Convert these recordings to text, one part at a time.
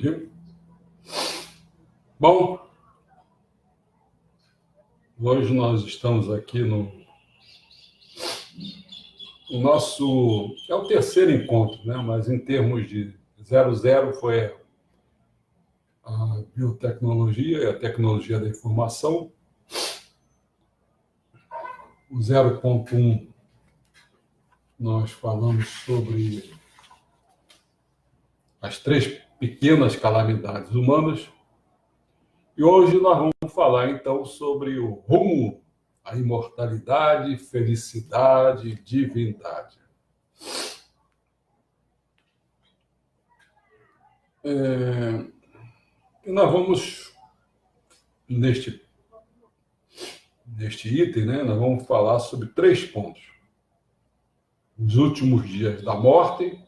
Entendi. Bom, hoje nós estamos aqui no nosso... É o terceiro encontro, né? Mas em termos de 00 foi a biotecnologia e a tecnologia da informação. O 0.1 nós falamos sobre as 3 pequenas calamidades humanas. E hoje nós vamos falar, então, sobre o rumo à imortalidade, felicidade, divindade. E nós vamos, neste item, né, nós vamos falar sobre 3 pontos. Os últimos dias da morte,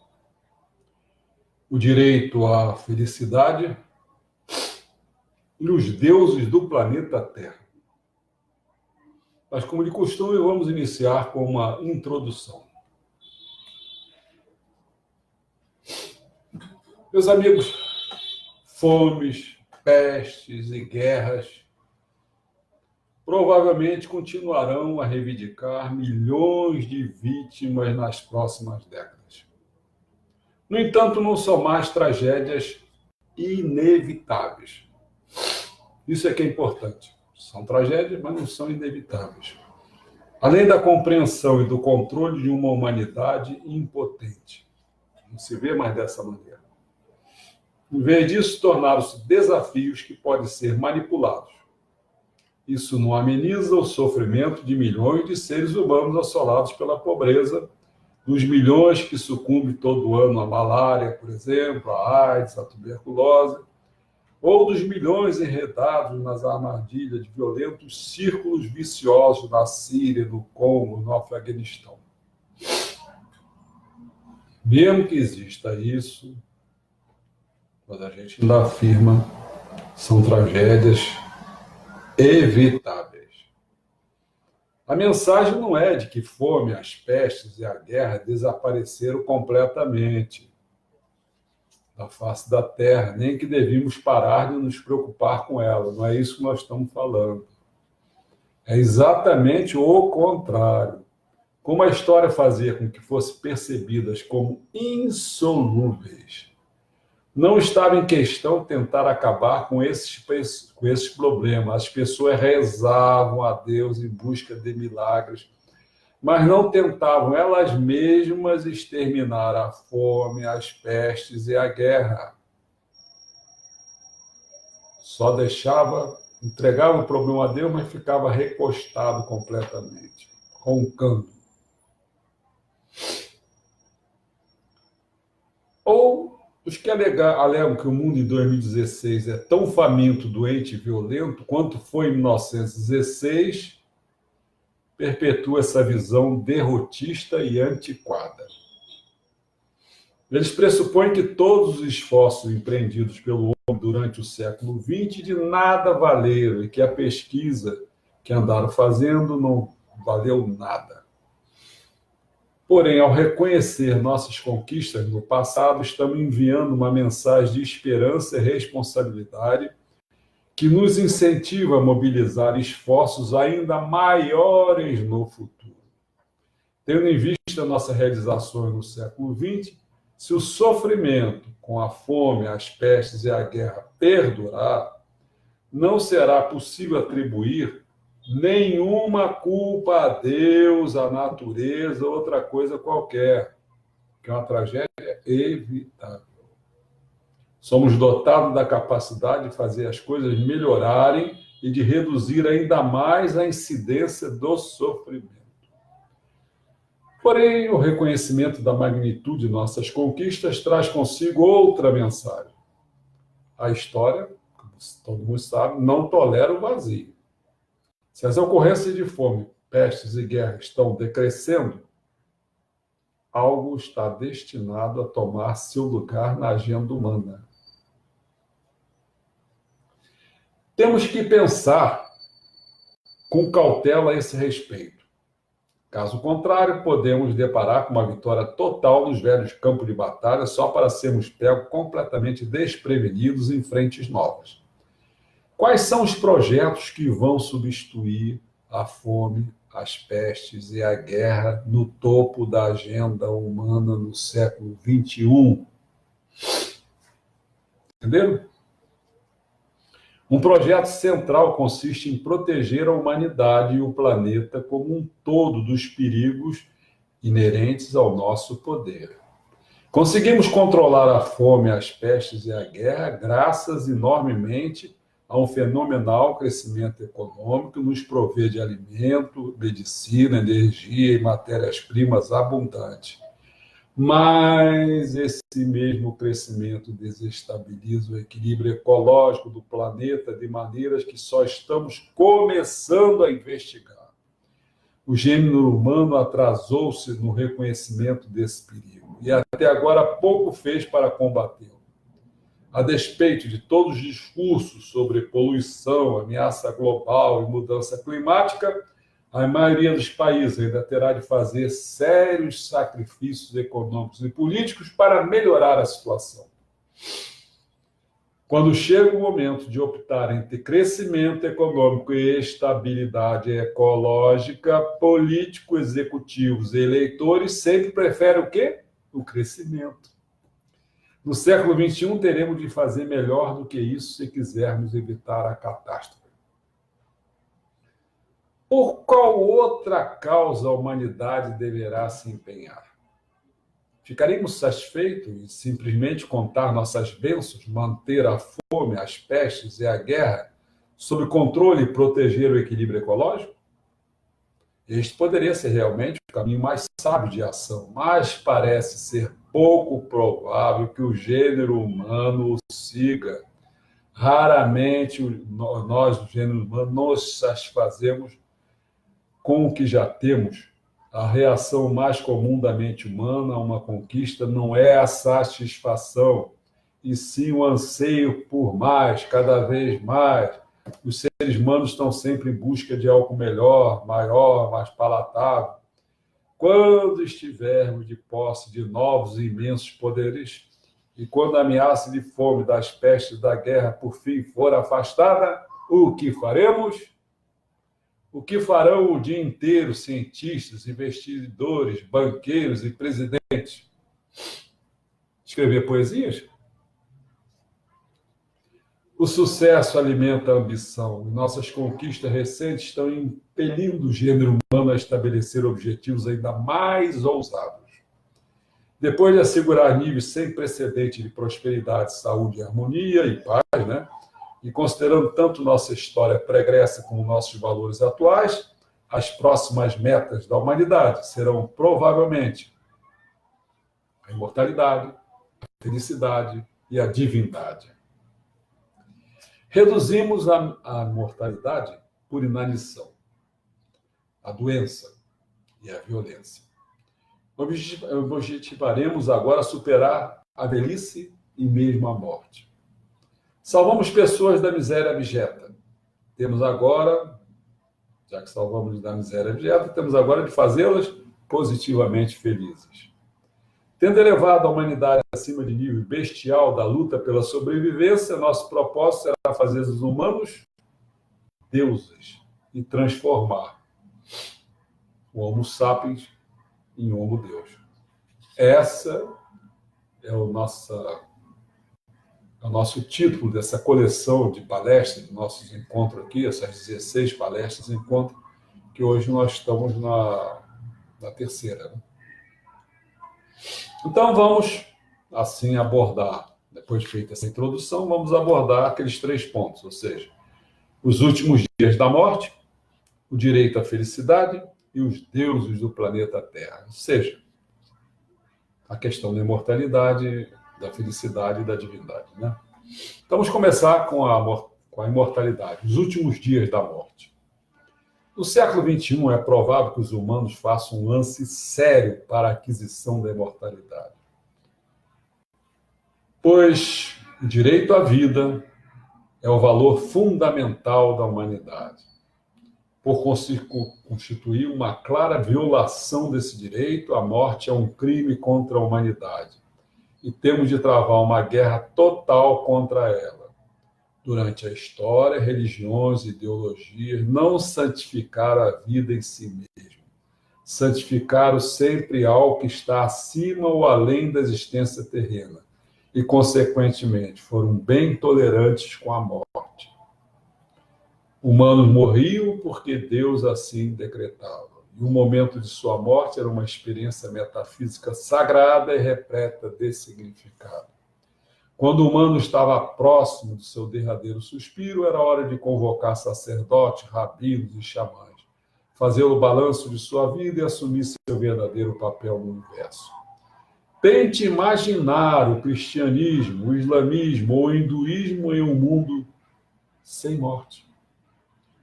o direito à felicidade e os deuses do planeta Terra. Mas, como de costume, vamos iniciar com uma introdução. Meus amigos, fomes, pestes e guerras provavelmente continuarão a reivindicar milhões de vítimas nas próximas décadas. No entanto, não são mais tragédias inevitáveis. Isso é que é importante. São tragédias, mas não são inevitáveis. Além da compreensão e do controle de uma humanidade impotente. Não se vê mais dessa maneira. Em vez disso, tornaram-se desafios que podem ser manipulados. Isso não ameniza o sofrimento de milhões de seres humanos assolados pela pobreza, dos milhões que sucumbem todo ano à malária, por exemplo, à AIDS, à tuberculose, ou dos milhões enredados nas armadilhas de violentos círculos viciosos na Síria, no Congo, no Afeganistão. Mesmo que exista isso, mas a gente ainda afirma, são tragédias evitáveis. A mensagem não é de que fome, as pestes e a guerra desapareceram completamente da face da Terra, nem que devíamos parar de nos preocupar com ela. Não é isso que nós estamos falando. É exatamente o contrário. Como a história fazia com que fossem percebidas como insolúveis, não estava em questão tentar acabar com esses problemas. As pessoas rezavam a Deus em busca de milagres, mas não tentavam elas mesmas exterminar a fome, as pestes e a guerra. Só entregava o problema a Deus, mas ficava recostado completamente, roncando. Ou os que alegam que o mundo em 2016 é tão faminto, doente e violento quanto foi em 1916, perpetua essa visão derrotista e antiquada. Eles pressupõem que todos os esforços empreendidos pelo homem durante o século XX de nada valeram e que a pesquisa que andaram fazendo não valeu nada. Porém, ao reconhecer nossas conquistas no passado, estamos enviando uma mensagem de esperança e responsabilidade que nos incentiva a mobilizar esforços ainda maiores no futuro. Tendo em vista nossas realizações no século XX, se o sofrimento com a fome, as pestes e a guerra perdurar, não será possível atribuir nenhuma culpa a Deus, à natureza, outra coisa qualquer, que é uma tragédia evitável. Somos dotados da capacidade de fazer as coisas melhorarem e de reduzir ainda mais a incidência do sofrimento. Porém, o reconhecimento da magnitude de nossas conquistas traz consigo outra mensagem. A história, como todo mundo sabe, não tolera o vazio. Se as ocorrências de fome, pestes e guerra estão decrescendo, algo está destinado a tomar seu lugar na agenda humana. Temos que pensar com cautela a esse respeito. Caso contrário, podemos deparar com uma vitória total nos velhos campos de batalha só para sermos pegos completamente desprevenidos em frentes novas. Quais são os projetos que vão substituir a fome, as pestes e a guerra no topo da agenda humana no século XXI? Entenderam? Um projeto central consiste em proteger a humanidade e o planeta como um todo dos perigos inerentes ao nosso poder. Conseguimos controlar a fome, as pestes e a guerra graças enormemente a um fenomenal crescimento econômico que nos provê de alimento, medicina, energia e matérias-primas abundantes. Mas esse mesmo crescimento desestabiliza o equilíbrio ecológico do planeta de maneiras que só estamos começando a investigar. O gênero humano atrasou-se no reconhecimento desse perigo e até agora pouco fez para combatê-lo. A despeito de todos os discursos sobre poluição, ameaça global e mudança climática, a maioria dos países ainda terá de fazer sérios sacrifícios econômicos e políticos para melhorar a situação. Quando chega o momento de optar entre crescimento econômico e estabilidade ecológica, políticos, executivos e eleitores sempre preferem o quê? O crescimento. No século XXI, teremos de fazer melhor do que isso se quisermos evitar a catástrofe. Por qual outra causa a humanidade deverá se empenhar? Ficaríamos satisfeitos em simplesmente contar nossas bênçãos, manter a fome, as pestes e a guerra sob controle e proteger o equilíbrio ecológico? Este poderia ser realmente o caminho mais sábio de ação, mas parece ser pouco provável que o gênero humano o siga. Raramente nós, do gênero humano, nos satisfazemos com o que já temos. A reação mais comum da mente humana a uma conquista não é a satisfação, e sim o anseio por mais, cada vez mais. Os seres humanos estão sempre em busca de algo melhor, maior, mais palatável. Quando estivermos de posse de novos e imensos poderes, e quando a ameaça de fome, das pestes, da guerra, por fim, for afastada, o que faremos? O que farão o dia inteiro cientistas, investidores, banqueiros e presidentes? Escrever poesias? O sucesso alimenta a ambição. Nossas conquistas recentes estão impelindo o gênero humano a estabelecer objetivos ainda mais ousados. Depois de assegurar níveis sem precedente de prosperidade, saúde, harmonia e paz, né? E considerando tanto nossa história pregressa como nossos valores atuais, as próximas metas da humanidade serão provavelmente a imortalidade, a felicidade e a divindade. Reduzimos a mortalidade por inanição, a doença e a violência. Objetivaremos agora superar a velhice e mesmo a morte. Salvamos pessoas da miséria abjeta. Temos agora, já que salvamos da miséria abjeta, temos agora de fazê-las positivamente felizes. Tendo elevado a humanidade acima de nível bestial da luta pela sobrevivência, nosso propósito será fazer os humanos deuses e transformar o Homo sapiens em Homo Deus. Essa é o nosso título dessa coleção de palestras, de nossos encontros aqui, essas 16 palestras, encontros, que hoje nós estamos na terceira. Né? Então, vamos, assim, abordar, depois de feita essa introdução, vamos abordar aqueles 3 pontos, ou seja, os últimos dias da morte, o direito à felicidade e os deuses do planeta Terra. Ou seja, a questão da imortalidade, da felicidade e da divindade. Né? Então, vamos começar com a imortalidade, os últimos dias da morte. No século XXI, é provável que os humanos façam um lance sério para a aquisição da imortalidade. Pois o direito à vida é o valor fundamental da humanidade. por constituir uma clara violação desse direito, a morte é um crime contra a humanidade. E temos de travar uma guerra total contra ela. Durante a história, religiões e ideologias não santificaram a vida em si mesmo. Santificaram sempre algo que está acima ou além da existência terrena. E, consequentemente, foram bem tolerantes com a morte. Humanos morriam porque Deus assim decretava. E o momento de sua morte era uma experiência metafísica sagrada e repleta de significado. Quando o humano estava próximo do seu derradeiro suspiro, era hora de convocar sacerdotes, rabinos e xamãs, fazer o balanço de sua vida e assumir seu verdadeiro papel no universo. Tente imaginar o cristianismo, o islamismo ou o hinduísmo em um mundo sem morte.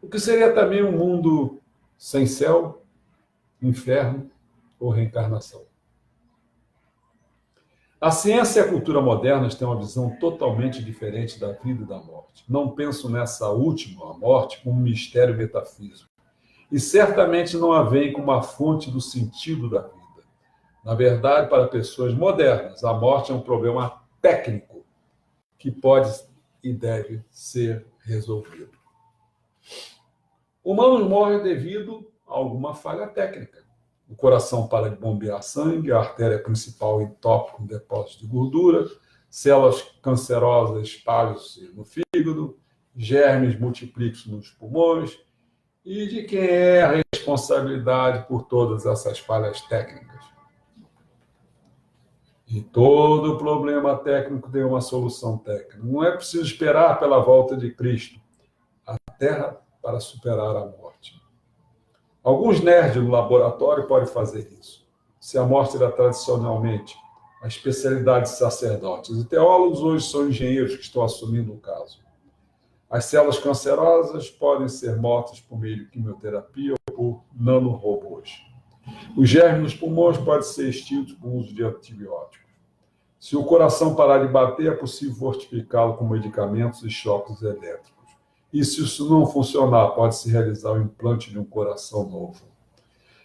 O que seria também um mundo sem céu, inferno ou reencarnação. A ciência e a cultura modernas têm uma visão totalmente diferente da vida e da morte. Não penso nessa última, a morte, como um mistério metafísico. E certamente não a veem como uma fonte do sentido da vida. Na verdade, para pessoas modernas, a morte é um problema técnico que pode e deve ser resolvido. Humanos morrem devido a alguma falha técnica. O coração para de bombear sangue, a artéria principal entope com depósito de gordura, células cancerosas espalham-se no fígado, germes multiplicam-se nos pulmões. E de quem é a responsabilidade por todas essas falhas técnicas? E todo problema técnico tem uma solução técnica. Não é preciso esperar pela volta de Cristo à Terra para superar a morte. Alguns nerds no laboratório podem fazer isso. Se a morte era tradicionalmente a especialidade de sacerdotes e teólogos, hoje são engenheiros que estão assumindo o caso. As células cancerosas podem ser mortas por meio de quimioterapia ou por nanorobôs. Os germes nos pulmões podem ser extintos por uso de antibióticos. Se o coração parar de bater, é possível fortificá-lo com medicamentos e choques elétricos. E se isso não funcionar, pode-se realizar o implante de um coração novo.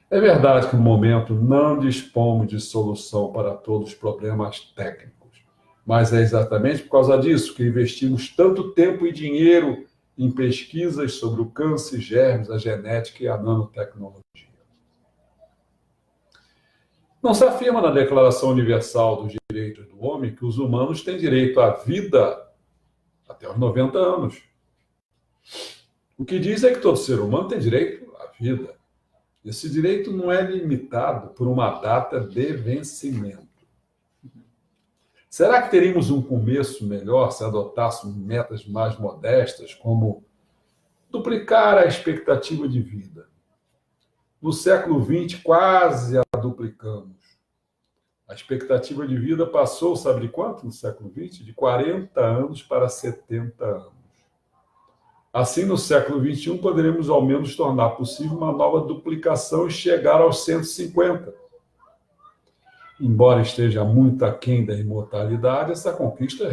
É verdade que no momento não dispomos de solução para todos os problemas técnicos, mas é exatamente por causa disso que investimos tanto tempo e dinheiro em pesquisas sobre o câncer, germes, a genética e a nanotecnologia. Não se afirma na Declaração Universal dos Direitos do Homem que os humanos têm direito à vida até os 90 anos. O que diz é que todo ser humano tem direito à vida. Esse direito não é limitado por uma data de vencimento. Será que teríamos um começo melhor se adotássemos metas mais modestas, como duplicar a expectativa de vida? No século XX, quase a duplicamos. A expectativa de vida passou, sabe de quanto no século XX? De 40 anos para 70 anos. Assim, no século XXI, poderemos ao menos tornar possível uma nova duplicação e chegar aos 150. Embora esteja muito aquém da imortalidade, essa conquista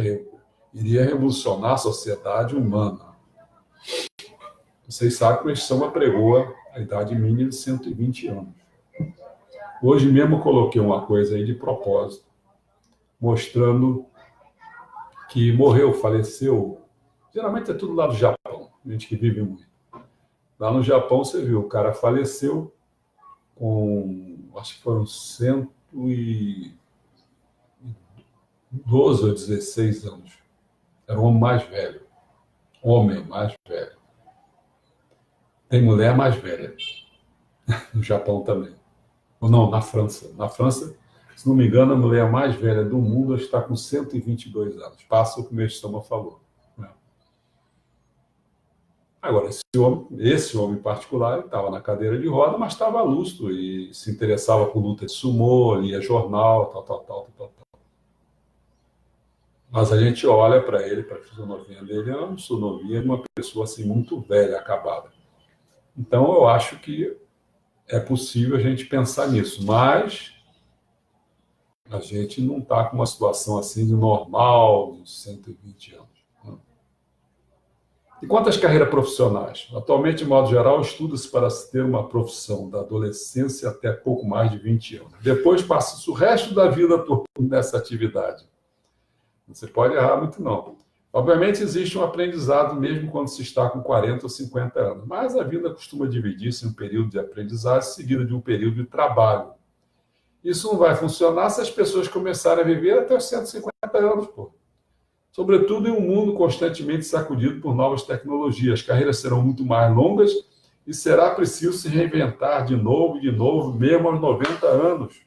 iria revolucionar a sociedade humana. Vocês sabem que o Samba pregou a idade mínima de 120 anos. Hoje mesmo eu coloquei uma coisa aí de propósito, mostrando que morreu, faleceu. Geralmente é tudo lá do Japão, gente que vive muito. Lá no Japão, você viu, o cara faleceu com, acho que foram 112 ou 16 anos. Era o homem mais velho. Homem mais velho. Tem mulher mais velha. No Japão também. Ou não, na França. Na França, se não me engano, a mulher mais velha do mundo está com 122 anos. Passa o que o Mestama falou. Agora, esse homem em particular estava na cadeira de roda, mas estava lúcido e se interessava por luta de sumô, lia jornal, tal. Mas a gente olha para ele, para a fisionomia dele, é uma fisionomia de uma pessoa assim, muito velha, acabada. Então, eu acho que é possível a gente pensar nisso, mas a gente não está com uma situação assim de normal, de 120 anos. E quanto às carreiras profissionais? Atualmente, de modo geral, estuda-se para se ter uma profissão da adolescência até pouco mais de 20 anos. Depois passa-se o resto da vida atuando nessa atividade. Não se pode errar muito, não. Obviamente, existe um aprendizado mesmo quando se está com 40 ou 50 anos, mas a vida costuma dividir-se em um período de aprendizagem seguido de um período de trabalho. Isso não vai funcionar se as pessoas começarem a viver até os 150 anos, pô. Sobretudo em um mundo constantemente sacudido por novas tecnologias. As carreiras serão muito mais longas e será preciso se reinventar de novo, mesmo aos 90 anos.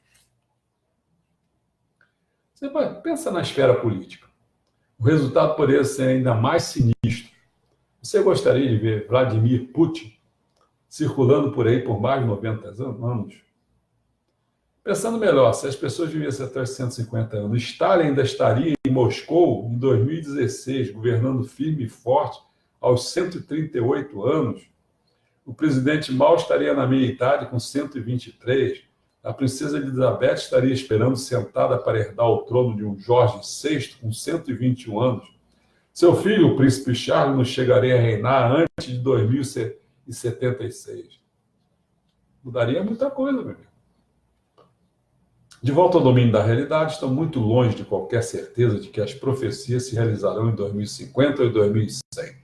Você pensa na esfera política. O resultado poderia ser ainda mais sinistro. Você gostaria de ver Vladimir Putin circulando por aí por mais de 90 anos? Pensando melhor, se as pessoas vivessem até os 150 anos, Stalin ainda estaria em Moscou em 2016, governando firme e forte aos 138 anos. O presidente Mao estaria na meia-idade com 123. A princesa Elizabeth estaria esperando sentada para herdar o trono de um Jorge VI com 121 anos. Seu filho, o príncipe Charles, não chegaria a reinar antes de 2076. Mudaria muita coisa, meu amigo. De volta ao domínio da realidade, estão muito longe de qualquer certeza de que as profecias se realizarão em 2050 ou em 2100.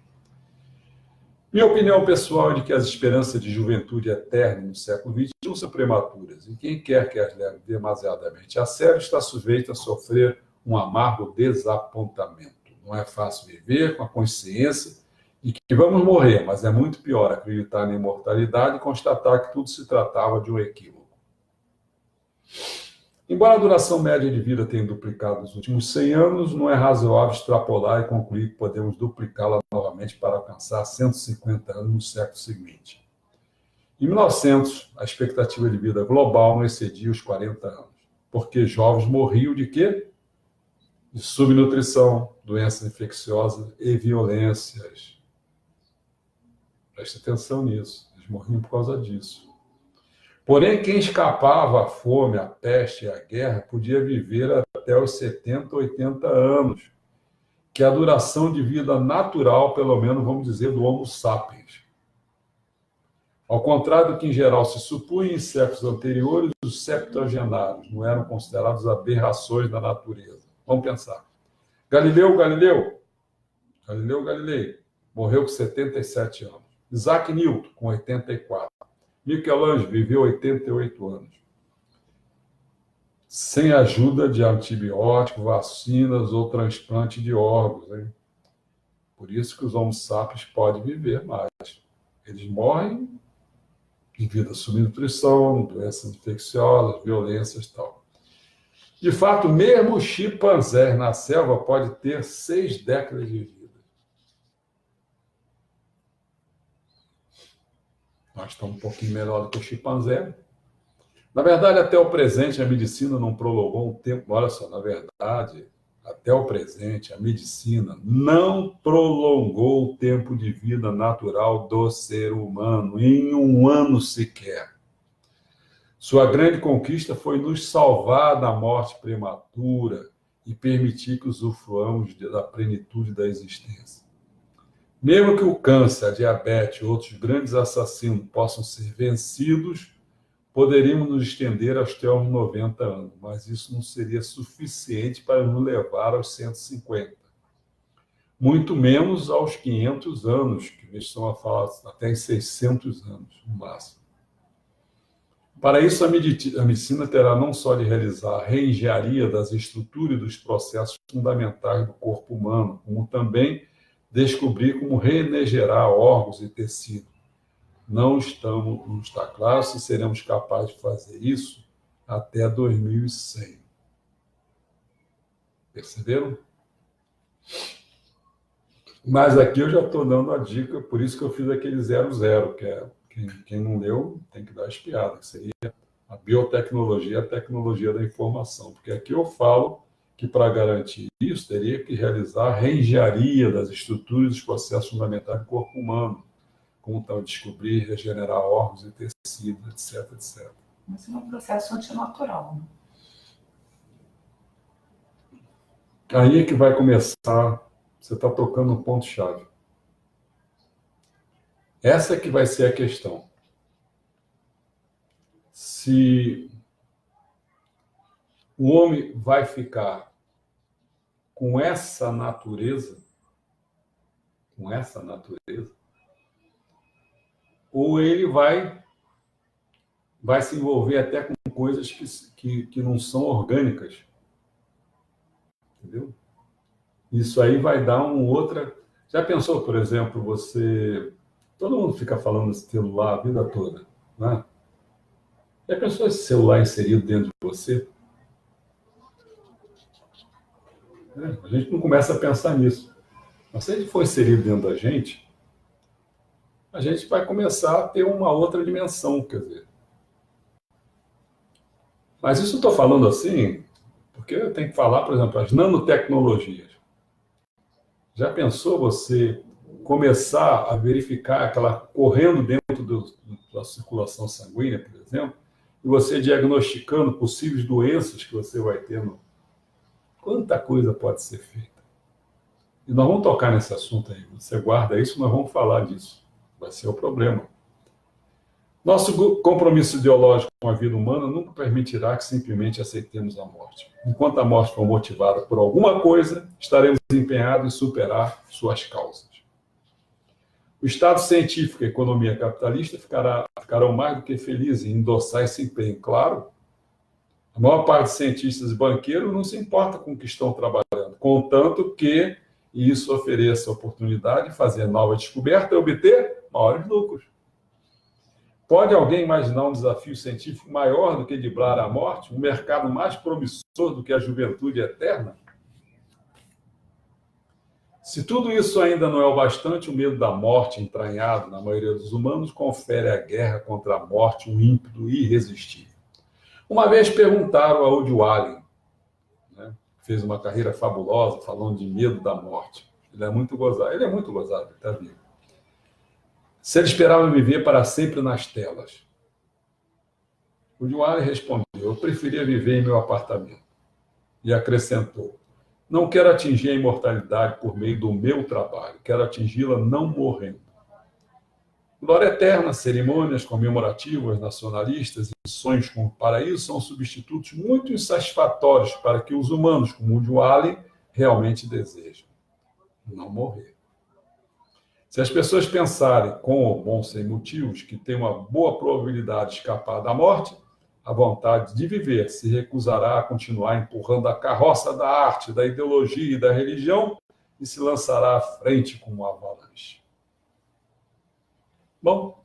Minha opinião pessoal é de que as esperanças de juventude eterna no século XXI são prematuras, e quem quer que as leve demasiadamente a sério está sujeito a sofrer um amargo desapontamento. Não é fácil viver com a consciência de que vamos morrer, mas é muito pior acreditar na imortalidade e constatar que tudo se tratava de um equívoco. Embora a duração média de vida tenha duplicado nos últimos 100 anos, não é razoável extrapolar e concluir que podemos duplicá-la novamente para alcançar 150 anos no século seguinte. Em 1900, a expectativa de vida global não excedia os 40 anos, porque jovens morriam de quê? De subnutrição, doenças infecciosas e violências. Preste atenção nisso, eles morriam por causa disso. Porém, quem escapava à fome, à peste e à guerra podia viver até os 70, 80 anos, que é a duração de vida natural, pelo menos, vamos dizer, do Homo sapiens. Ao contrário do que em geral se supunha em séculos anteriores, os septuagenários não eram considerados aberrações da natureza. Vamos pensar. Galilei morreu com 77 anos. Isaac Newton, com 84. Michelangelo viveu 88 anos. Sem ajuda de antibiótico, vacinas ou transplante de órgãos. Hein? Por isso que os Homo sapiens podem viver mais. Eles morrem devido à subnutrição, doenças infecciosas, violências e tal. De fato, mesmo o chimpanzé na selva pode ter 6 décadas de vida. Nós estamos um pouquinho melhor do que o chimpanzé. Na verdade, até o presente, a medicina não prolongou um tempo. Olha só, na verdade, até o presente, a medicina não prolongou o tempo de vida natural do ser humano em um ano sequer. Sua grande conquista foi nos salvar da morte prematura e permitir que usufruamos da plenitude da existência. Mesmo que o câncer, a diabetes e outros grandes assassinos possam ser vencidos, poderíamos nos estender até aos 90 anos, mas isso não seria suficiente para nos levar aos 150. Muito menos aos 500 anos, que eles estão a falar até em 600 anos, no máximo. Para isso, a medicina terá não só de realizar a reengenharia das estruturas e dos processos fundamentais do corpo humano, como também descobrir como regenerar órgãos e tecidos. Não está claro se seremos capazes de fazer isso até 2100. Perceberam? Mas aqui eu já estou dando a dica, por isso que eu fiz aquele 00, que é quem não leu tem que dar espiada, que seria a biotecnologia, a tecnologia da informação. Porque aqui eu falo que para garantir isso, teria que realizar a reengenharia das estruturas e dos processos fundamentais do corpo humano, como então descobrir, regenerar órgãos e tecidos, etc, etc. Mas é um processo antinatural, né? Aí é que vai começar, você está tocando um ponto-chave. Essa que vai ser a questão. Se o homem vai ficar com essa natureza, ou ele vai se envolver até com coisas que não são orgânicas. Entendeu? Isso aí vai dar outra... Já pensou, por exemplo, você... Todo mundo fica falando desse celular a vida toda, né? Já pensou esse celular inserido dentro de você? A gente não começa a pensar nisso. Mas se ele for inserido dentro da gente, a gente vai começar a ter uma outra dimensão, quer dizer. Mas isso eu estou falando assim, porque eu tenho que falar, por exemplo, as nanotecnologias. Já pensou você começar a verificar aquela correndo dentro da circulação sanguínea, por exemplo, e você diagnosticando possíveis doenças que você vai tendo? Quanta coisa pode ser feita. E nós vamos tocar nesse assunto aí. Você guarda isso, nós vamos falar disso. Vai ser o problema. Nosso compromisso ideológico com a vida humana nunca permitirá que simplesmente aceitemos a morte. Enquanto a morte for motivada por alguma coisa, estaremos empenhados em superar suas causas. O Estado científico e a economia capitalista ficarão mais do que felizes em endossar esse empenho. Claro, a maior parte dos cientistas e banqueiros não se importa com o que estão trabalhando, contanto que isso ofereça a oportunidade de fazer nova descoberta e obter maiores lucros. Pode alguém imaginar um desafio científico maior do que driblar a morte? Um mercado mais promissor do que a juventude eterna? Se tudo isso ainda não é o bastante, o medo da morte entranhado na maioria dos humanos confere à guerra contra a morte um ímpeto irresistível. Uma vez perguntaram a Woody Allen, né, que fez uma carreira fabulosa falando de medo da morte. Ele é muito gozado, ele está vivo. Se ele esperava viver para sempre nas telas. O Woody Allen respondeu: eu preferia viver em meu apartamento. E acrescentou: não quero atingir a imortalidade por meio do meu trabalho, quero atingi-la não morrendo. Glória eterna, cerimônias comemorativas, nacionalistas e sonhos com o paraíso são substitutos muito insatisfatórios para que os humanos, como Woody Allen, realmente desejam: não morrer. Se as pessoas pensarem, com ou bom sem motivos, que tem uma boa probabilidade de escapar da morte, a vontade de viver se recusará a continuar empurrando a carroça da arte, da ideologia e da religião e se lançará à frente como uma avalanche. Bom,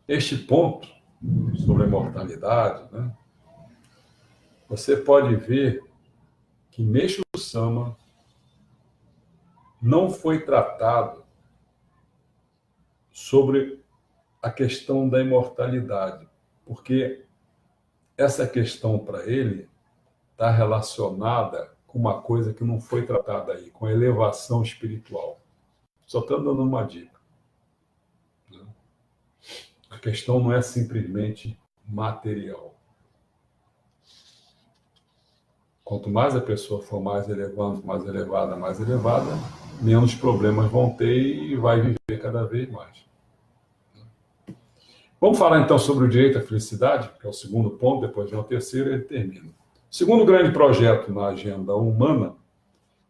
este ponto sobre a imortalidade, né, você pode ver que Meixo Sama não foi tratado sobre a questão da imortalidade, porque essa questão para ele está relacionada com uma coisa que não foi tratada aí, com a elevação espiritual. Só estou dando uma dica. A questão não é simplesmente material. Quanto mais a pessoa for mais elevada, menos problemas vão ter e vai viver cada vez mais. Vamos falar então sobre o direito à felicidade, que é o segundo ponto, depois vem o terceiro e ele termina. O segundo grande projeto na agenda humana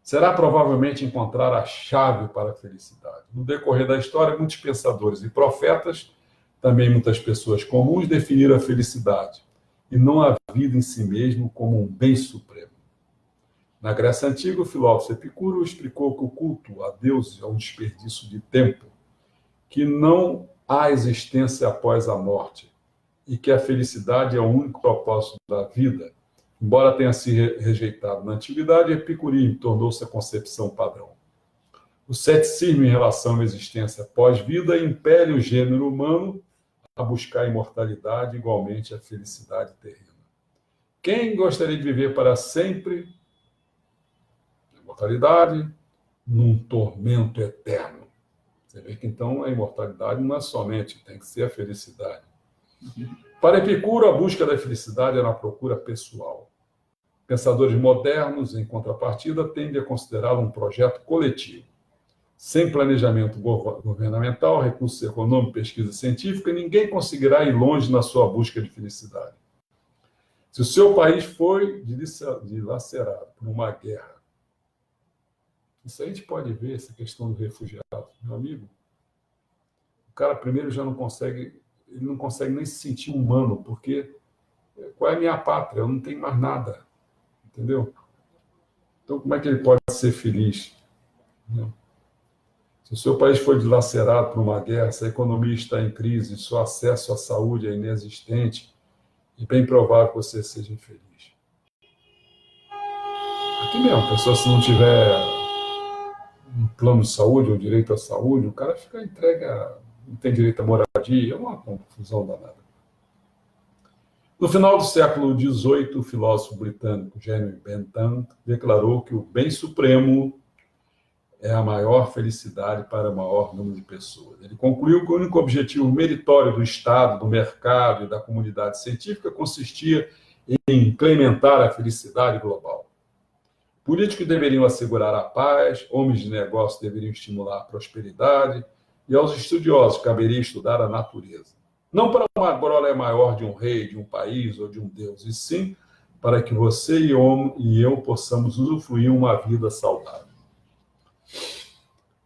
será provavelmente encontrar a chave para a felicidade. No decorrer da história, muitos pensadores e profetas, também muitas pessoas comuns, definiram a felicidade e não a vida em si mesmo como um bem supremo. Na Grécia Antiga, o filósofo Epicuro explicou que o culto a Deus é um desperdício de tempo, que não há existência após a morte e que a felicidade é o único propósito da vida. Embora tenha sido rejeitado na antiguidade, epicurismo tornou-se a concepção padrão. O ceticismo em relação à existência pós-vida impele o gênero humano a buscar a imortalidade, igualmente a felicidade terrena. Quem gostaria de viver para sempre? A imortalidade num tormento eterno. Você vê que, então, a imortalidade não é somente, tem que ser a felicidade. Para Epicuro, a busca da felicidade era uma procura pessoal. Pensadores modernos, em contrapartida, tendem a considerá-lo um projeto coletivo. Sem planejamento governamental, recursos econômicos, pesquisa científica, ninguém conseguirá ir longe na sua busca de felicidade. Se o seu país foi dilacerado por uma guerra, isso a gente pode ver, essa questão do refugiado, meu amigo, o cara primeiro já não consegue, ele não consegue nem se sentir humano, porque qual é a minha pátria? Eu não tenho mais nada, entendeu? Então, como é que ele pode ser feliz? Se o seu país foi dilacerado por uma guerra, se a economia está em crise, seu acesso à saúde é inexistente, é bem provável que você seja infeliz. Aqui mesmo, a pessoa, se não tiver um plano de saúde, ou direito à saúde, o cara fica entregue não tem direito à moradia, é uma confusão danada. No final do século XVIII, o filósofo britânico Jeremy Bentham declarou que o bem supremo é a maior felicidade para o maior número de pessoas. Ele concluiu que o único objetivo meritório do Estado, do mercado e da comunidade científica consistia em implementar a felicidade global. Políticos deveriam assegurar a paz, homens de negócios deveriam estimular a prosperidade, e aos estudiosos caberia estudar a natureza. Não para uma glória maior de um rei, de um país ou de um deus, e sim para que você e eu possamos usufruir uma vida saudável.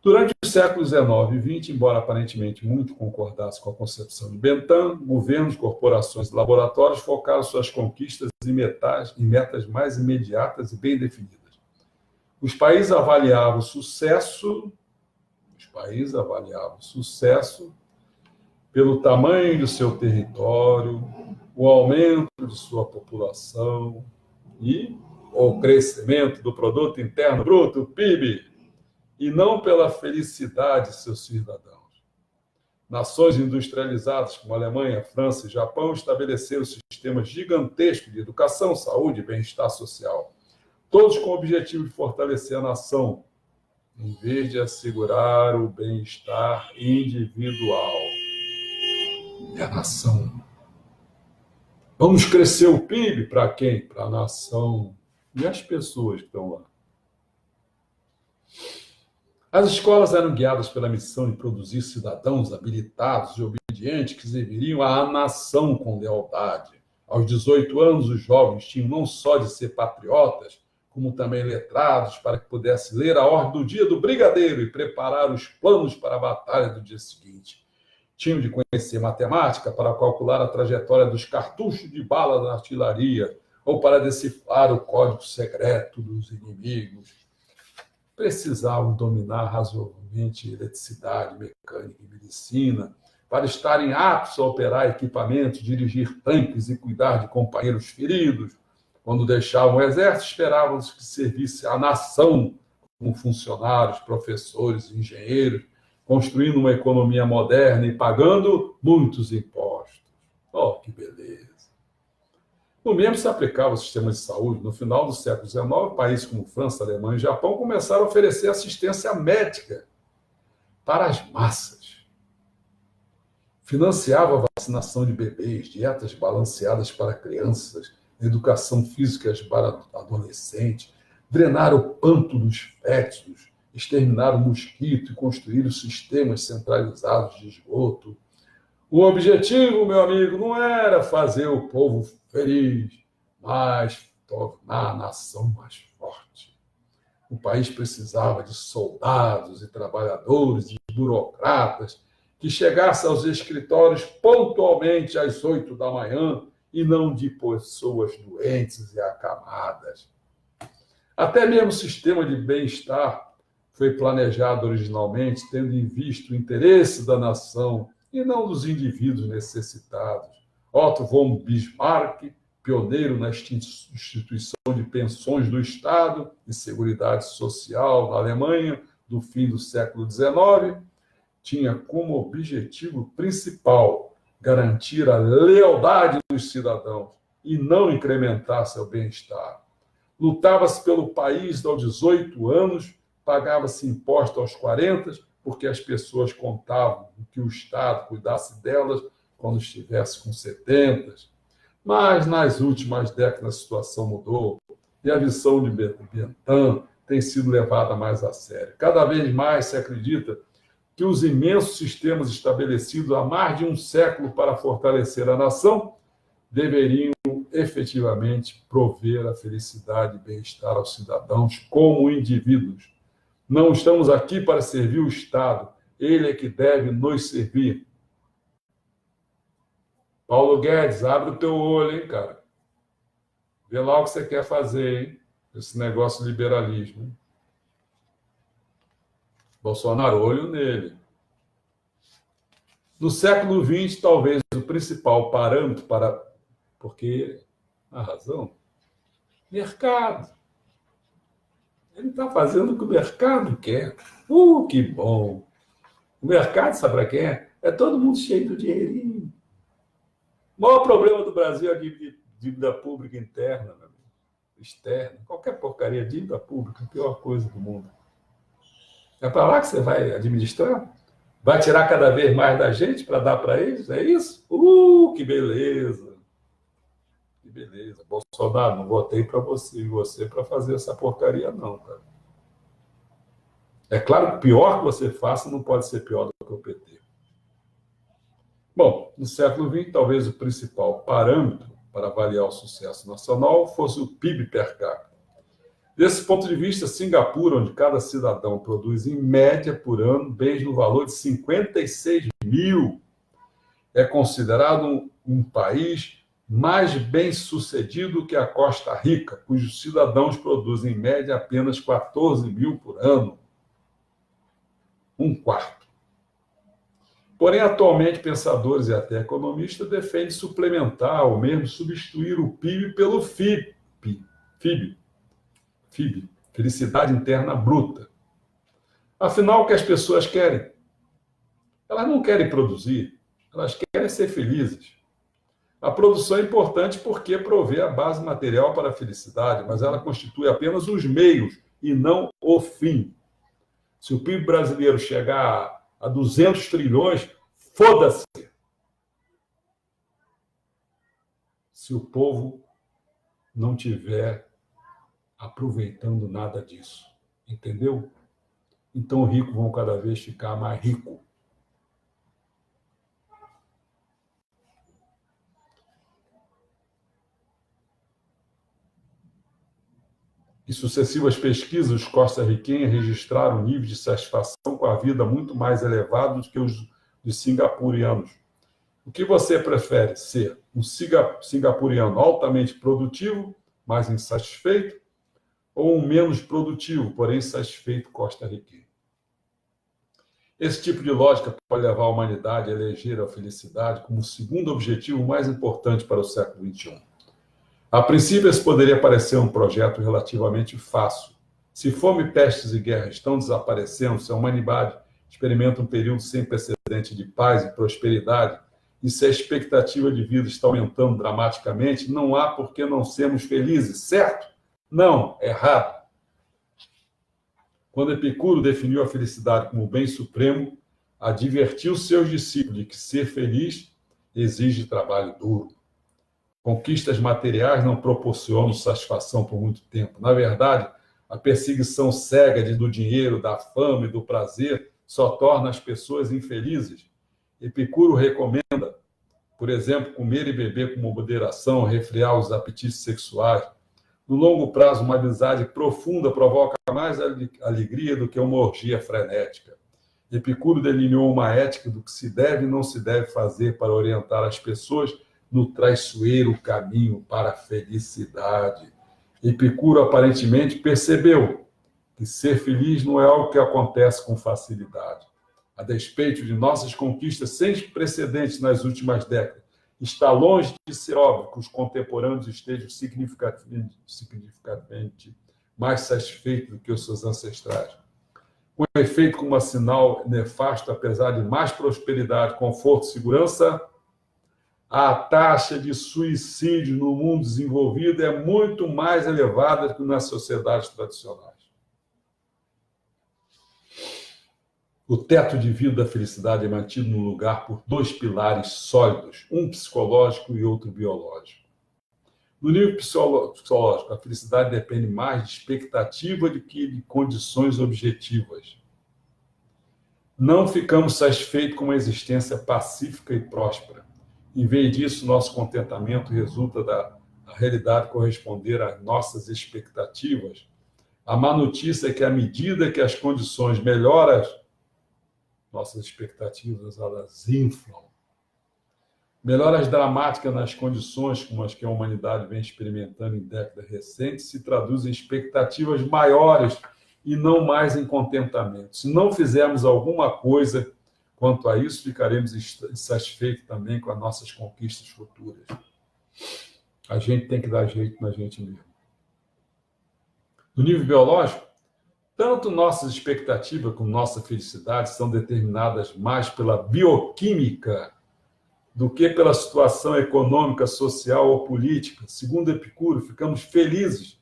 Durante os séculos XIX e XX, embora aparentemente muito concordasse com a concepção de Bentham, governos, corporações e laboratórios focaram suas conquistas em metas mais imediatas e bem definidas. Os países avaliavam o sucesso pelo tamanho do seu território, o aumento de sua população e o crescimento do produto interno bruto, PIB, e não pela felicidade de seus cidadãos. Nações industrializadas como Alemanha, França e Japão estabeleceram sistemas gigantescos de educação, saúde e bem-estar social, todos com o objetivo de fortalecer a nação, em vez de assegurar o bem-estar individual. E a nação? Vamos crescer o PIB para quem? Para a nação. E as pessoas que estão lá? As escolas eram guiadas pela missão de produzir cidadãos habilitados e obedientes que serviriam à nação com lealdade. Aos 18 anos, os jovens tinham não só de ser patriotas, como também letrados, para que pudessem ler a ordem do dia do brigadeiro e preparar os planos para a batalha do dia seguinte. Tinham de conhecer matemática para calcular a trajetória dos cartuchos de bala da artilharia ou para decifrar o código secreto dos inimigos. Precisavam dominar razoavelmente eletricidade, mecânica e medicina para estarem aptos a operar equipamentos, dirigir tanques e cuidar de companheiros feridos. Quando deixavam o exército, esperavam que servisse à nação como funcionários, professores, engenheiros, construindo uma economia moderna e pagando muitos impostos. Oh, que beleza! O mesmo se aplicava ao sistema de saúde. No final do século XIX, países como França, Alemanha e Japão começaram a oferecer assistência médica para as massas. Financiava a vacinação de bebês, dietas balanceadas para crianças, educação física para adolescentes, drenar o pântano dos fétidos, exterminar o mosquito e construir os sistemas centralizados de esgoto. O objetivo, meu amigo, não era fazer o povo feliz, mas tornar a nação mais forte. O país precisava de soldados e trabalhadores e burocratas que chegassem aos escritórios pontualmente às 8 da manhã e não de pessoas doentes e acamadas. Até mesmo o sistema de bem-estar foi planejado originalmente tendo em vista o interesse da nação e não dos indivíduos necessitados. Otto von Bismarck, pioneiro na instituição de pensões do Estado e Seguridade Social na Alemanha do fim do século XIX, tinha como objetivo principal garantir a lealdade dos cidadãos e não incrementar seu bem-estar. Lutava-se pelo país aos 18 anos, pagava-se imposto aos 40, porque as pessoas contavam que o Estado cuidasse delas quando estivesse com 70. Mas nas últimas décadas a situação mudou e a visão de Bentham tem sido levada mais a sério. Cada vez mais se acredita que os imensos sistemas estabelecidos há mais de um século para fortalecer a nação deveriam efetivamente prover a felicidade e bem-estar aos cidadãos como indivíduos. Não estamos aqui para servir o Estado, ele é que deve nos servir. Paulo Guedes, abre o teu olho, hein, cara? Vê lá o que você quer fazer, hein? Esse negócio de liberalismo. Hein? Bolsonaro, olho nele. No século XX, talvez o principal parâmetro para... Porque, a razão, mercado. Ele está fazendo o que o mercado quer. Que bom. O mercado, sabe para quem é? É todo mundo cheio do dinheirinho. O maior problema do Brasil é a dívida pública interna, meu amigo. Externa. Qualquer porcaria, dívida pública, a pior coisa do mundo. É para lá que você vai administrar? Vai tirar cada vez mais da gente para dar para eles? É isso? Que beleza! Que beleza. Bolsonaro, não votei para você para fazer essa porcaria, não, cara. É claro que o pior que você faça não pode ser pior do que o PT. Bom, no século XX, talvez o principal parâmetro para avaliar o sucesso nacional fosse o PIB per capita. Desse ponto de vista, Singapura, onde cada cidadão produz, em média, por ano, bens no valor de 56 mil, é considerado um país mais bem-sucedido que a Costa Rica, cujos cidadãos produzem, em média, apenas 14 mil por ano. Um quarto. Porém, atualmente, pensadores e até economistas defendem suplementar ou mesmo substituir o PIB pelo FIB, Felicidade Interna Bruta. Afinal, o que as pessoas querem? Elas não querem produzir, elas querem ser felizes. A produção é importante porque provê a base material para a felicidade, mas ela constitui apenas os meios e não o fim. Se o PIB brasileiro chegar a 200 trilhões, foda-se. Se o povo não tiver aproveitando nada disso. Entendeu? Então, os ricos vão cada vez ficar mais ricos. Em sucessivas pesquisas, os costarriquenhos registraram níveis de satisfação com a vida muito mais elevados que os dos singapurianos. O que você prefere, ser um singapuriano altamente produtivo, mas insatisfeito, ou um menos produtivo, porém satisfeito costarriquenho? Esse tipo de lógica pode levar a humanidade a eleger a felicidade como o segundo objetivo mais importante para o século XXI. A princípio, esse poderia parecer um projeto relativamente fácil. Se fome, pestes e guerras estão desaparecendo, se a humanidade experimenta um período sem precedente de paz e prosperidade, e se a expectativa de vida está aumentando dramaticamente, não há por que não sermos felizes, certo? Não, errado. Quando Epicuro definiu a felicidade como o bem supremo, advertiu seus discípulos de que ser feliz exige trabalho duro. Conquistas materiais não proporcionam satisfação por muito tempo. Na verdade, a perseguição cega do dinheiro, da fama e do prazer só torna as pessoas infelizes. Epicuro recomenda, por exemplo, comer e beber com moderação, refrear os apetites sexuais. No longo prazo, uma amizade profunda provoca mais alegria do que uma orgia frenética. Epicuro delineou uma ética do que se deve e não se deve fazer para orientar as pessoas no traiçoeiro caminho para a felicidade. Epicuro aparentemente percebeu que ser feliz não é algo que acontece com facilidade. A despeito de nossas conquistas sem precedentes nas últimas décadas, está longe de ser óbvio que os contemporâneos estejam significativamente mais satisfeitos do que os seus ancestrais. Com efeito, como sinal nefasto, apesar de mais prosperidade, conforto e segurança, a taxa de suicídio no mundo desenvolvido é muito mais elevada do que nas sociedades tradicionais. O teto de vida da felicidade é mantido no lugar por dois pilares sólidos, um psicológico e outro biológico. No nível psicológico, a felicidade depende mais de expectativa do que de condições objetivas. Não ficamos satisfeitos com uma existência pacífica e próspera. Em vez disso, nosso contentamento resulta da realidade corresponder às nossas expectativas. A má notícia é que, à medida que as condições melhoram, nossas expectativas elas inflam. Melhoras dramáticas nas condições como as que a humanidade vem experimentando em décadas recentes se traduzem em expectativas maiores e não mais em contentamento. Se não fizermos alguma coisa quanto a isso, ficaremos insatisfeitos também com as nossas conquistas futuras. A gente tem que dar jeito na gente mesmo. No nível biológico, tanto nossas expectativas como nossa felicidade são determinadas mais pela bioquímica do que pela situação econômica, social ou política. Segundo Epicuro, ficamos felizes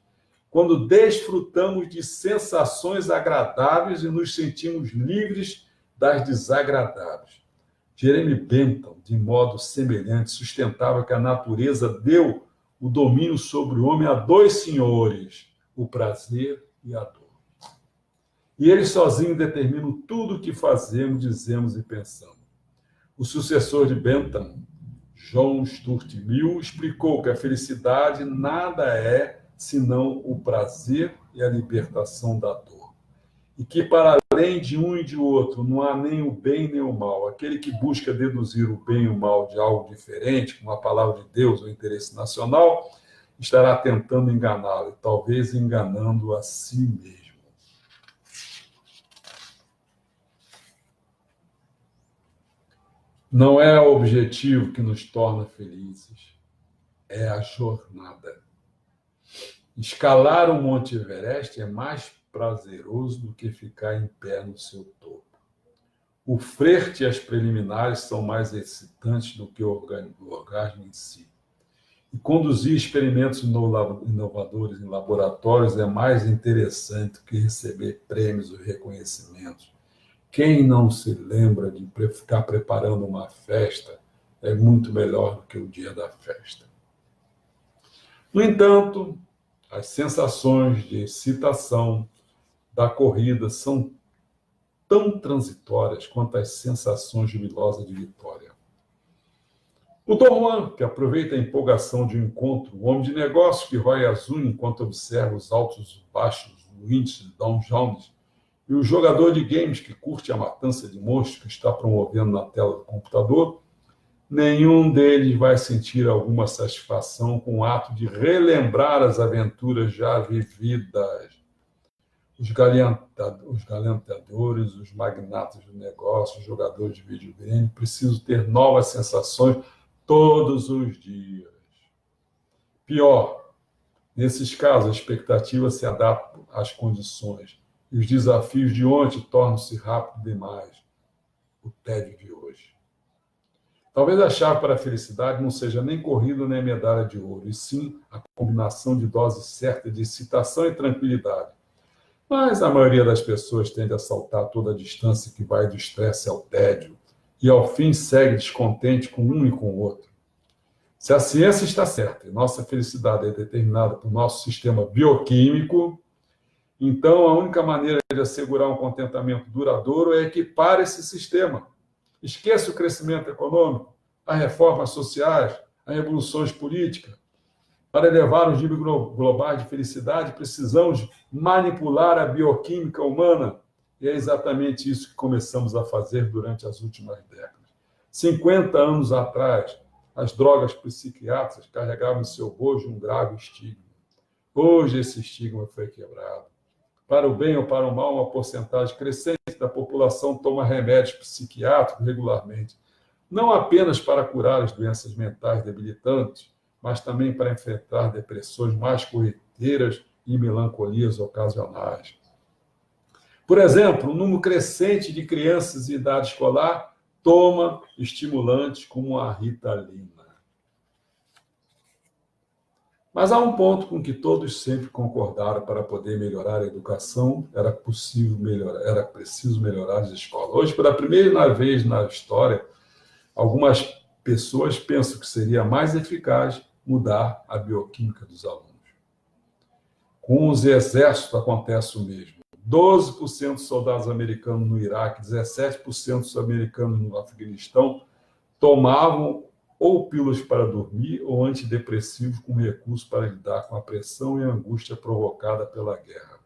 quando desfrutamos de sensações agradáveis e nos sentimos livres das desagradáveis. Jeremy Bentham, de modo semelhante, sustentava que a natureza deu o domínio sobre o homem a dois senhores, o prazer e a dor. E eles sozinhos determinam tudo o que fazemos, dizemos e pensamos. O sucessor de Bentham, John Stuart Mill, explicou que a felicidade nada é senão o prazer e a libertação da dor. E que, para além de um e de outro, não há nem o bem nem o mal. Aquele que busca deduzir o bem e o mal de algo diferente, como a palavra de Deus ou interesse nacional, estará tentando enganá-lo, e talvez enganando a si mesmo. Não é o objetivo que nos torna felizes, é a jornada. Escalar o Monte Everest é mais prazeroso do que ficar em pé no seu topo. O flerte e as preliminares são mais excitantes do que o orgasmo em si. E conduzir experimentos inovadores em laboratórios é mais interessante do que receber prêmios ou reconhecimentos. Quem não se lembra de ficar preparando uma festa é muito melhor do que o dia da festa. No entanto, as sensações de excitação da corrida são tão transitórias quanto as sensações jubilosas de vitória. O Dom Juan, que aproveita a empolgação de um encontro, o homem de negócios que rói as unhas enquanto observa os altos e baixos do índice de Dow Jones, e o jogador de games que curte a matança de monstros que está promovendo na tela do computador, nenhum deles vai sentir alguma satisfação com o ato de relembrar as aventuras já vividas. Os galanteadores, os magnatas do negócio, os jogadores de videogame, precisam ter novas sensações todos os dias. Pior, nesses casos, a expectativa se adapta às condições e os desafios de ontem tornam-se rápidos demais. O tédio de hoje. Talvez a chave para a felicidade não seja nem corrida nem medalha de ouro, e sim a combinação de doses certas de excitação e tranquilidade. Mas a maioria das pessoas tende a saltar toda a distância que vai do estresse ao tédio e, ao fim, segue descontente com um e com o outro. Se a ciência está certa e nossa felicidade é determinada por nosso sistema bioquímico, então a única maneira de assegurar um contentamento duradouro é equipar esse sistema. Esqueça o crescimento econômico, as reformas sociais, as revoluções políticas. Para elevar os níveis globais de felicidade, precisamos manipular a bioquímica humana. E é exatamente isso que começamos a fazer durante as últimas décadas. 50 anos atrás, as drogas psiquiátricas carregavam em seu bojo um grave estigma. Hoje, esse estigma foi quebrado. Para o bem ou para o mal, uma porcentagem crescente da população toma remédios psiquiátricos regularmente, não apenas para curar as doenças mentais debilitantes, mas também para enfrentar depressões mais corriqueiras e melancolias ocasionais. Por exemplo, um número crescente de crianças em idade escolar toma estimulantes como a Ritalina. Mas há um ponto com que todos sempre concordaram: para poder melhorar a educação, era preciso melhorar as escolas. Hoje, pela primeira vez na história, algumas pessoas pensam que seria mais eficaz mudar a bioquímica dos alunos. Com os exércitos acontece o mesmo. 12% dos soldados americanos no Iraque, 17% dos americanos no Afeganistão tomavam ou pílulas para dormir ou antidepressivos com recurso para lidar com a pressão e a angústia provocada pela guerra.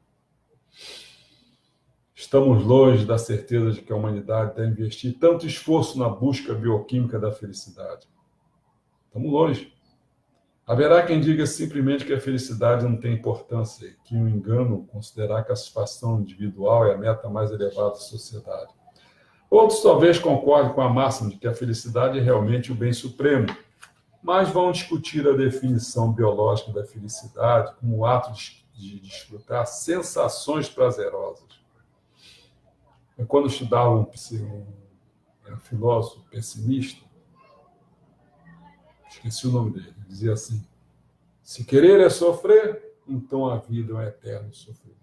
Estamos longe da certeza de que a humanidade deve investir tanto esforço na busca bioquímica da felicidade. Estamos longe. Haverá quem diga simplesmente que a felicidade não tem importância e que o engano considerar que a satisfação individual é a meta mais elevada da sociedade. Outros talvez concordem com a máxima de que a felicidade é realmente o bem supremo, mas vão discutir a definição biológica da felicidade como o ato de desfrutar sensações prazerosas. Eu, quando estudava um filósofo pessimista, esqueci o nome dele, ele dizia assim: se querer é sofrer, então a vida é um eterno sofrimento.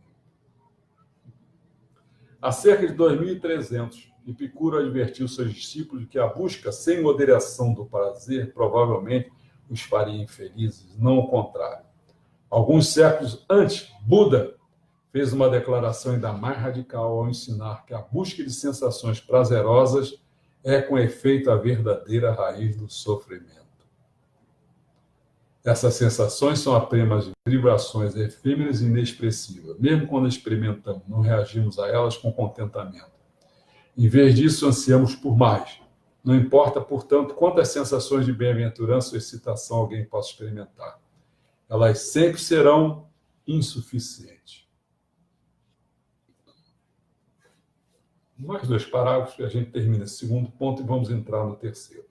Há cerca de 2.300, Epicuro advertiu seus discípulos de que a busca sem moderação do prazer provavelmente os faria infelizes, não o contrário. Alguns séculos antes, Buda fez uma declaração ainda mais radical ao ensinar que a busca de sensações prazerosas é, com efeito, a verdadeira raiz do sofrimento. Essas sensações são apenas vibrações efêmeras e inexpressivas. Mesmo quando experimentamos, não reagimos a elas com contentamento. Em vez disso, ansiamos por mais. Não importa, portanto, quantas sensações de bem-aventurança ou excitação alguém possa experimentar. Elas sempre serão insuficientes. Mais 2 parágrafos e a gente termina esse segundo ponto e vamos entrar no terceiro.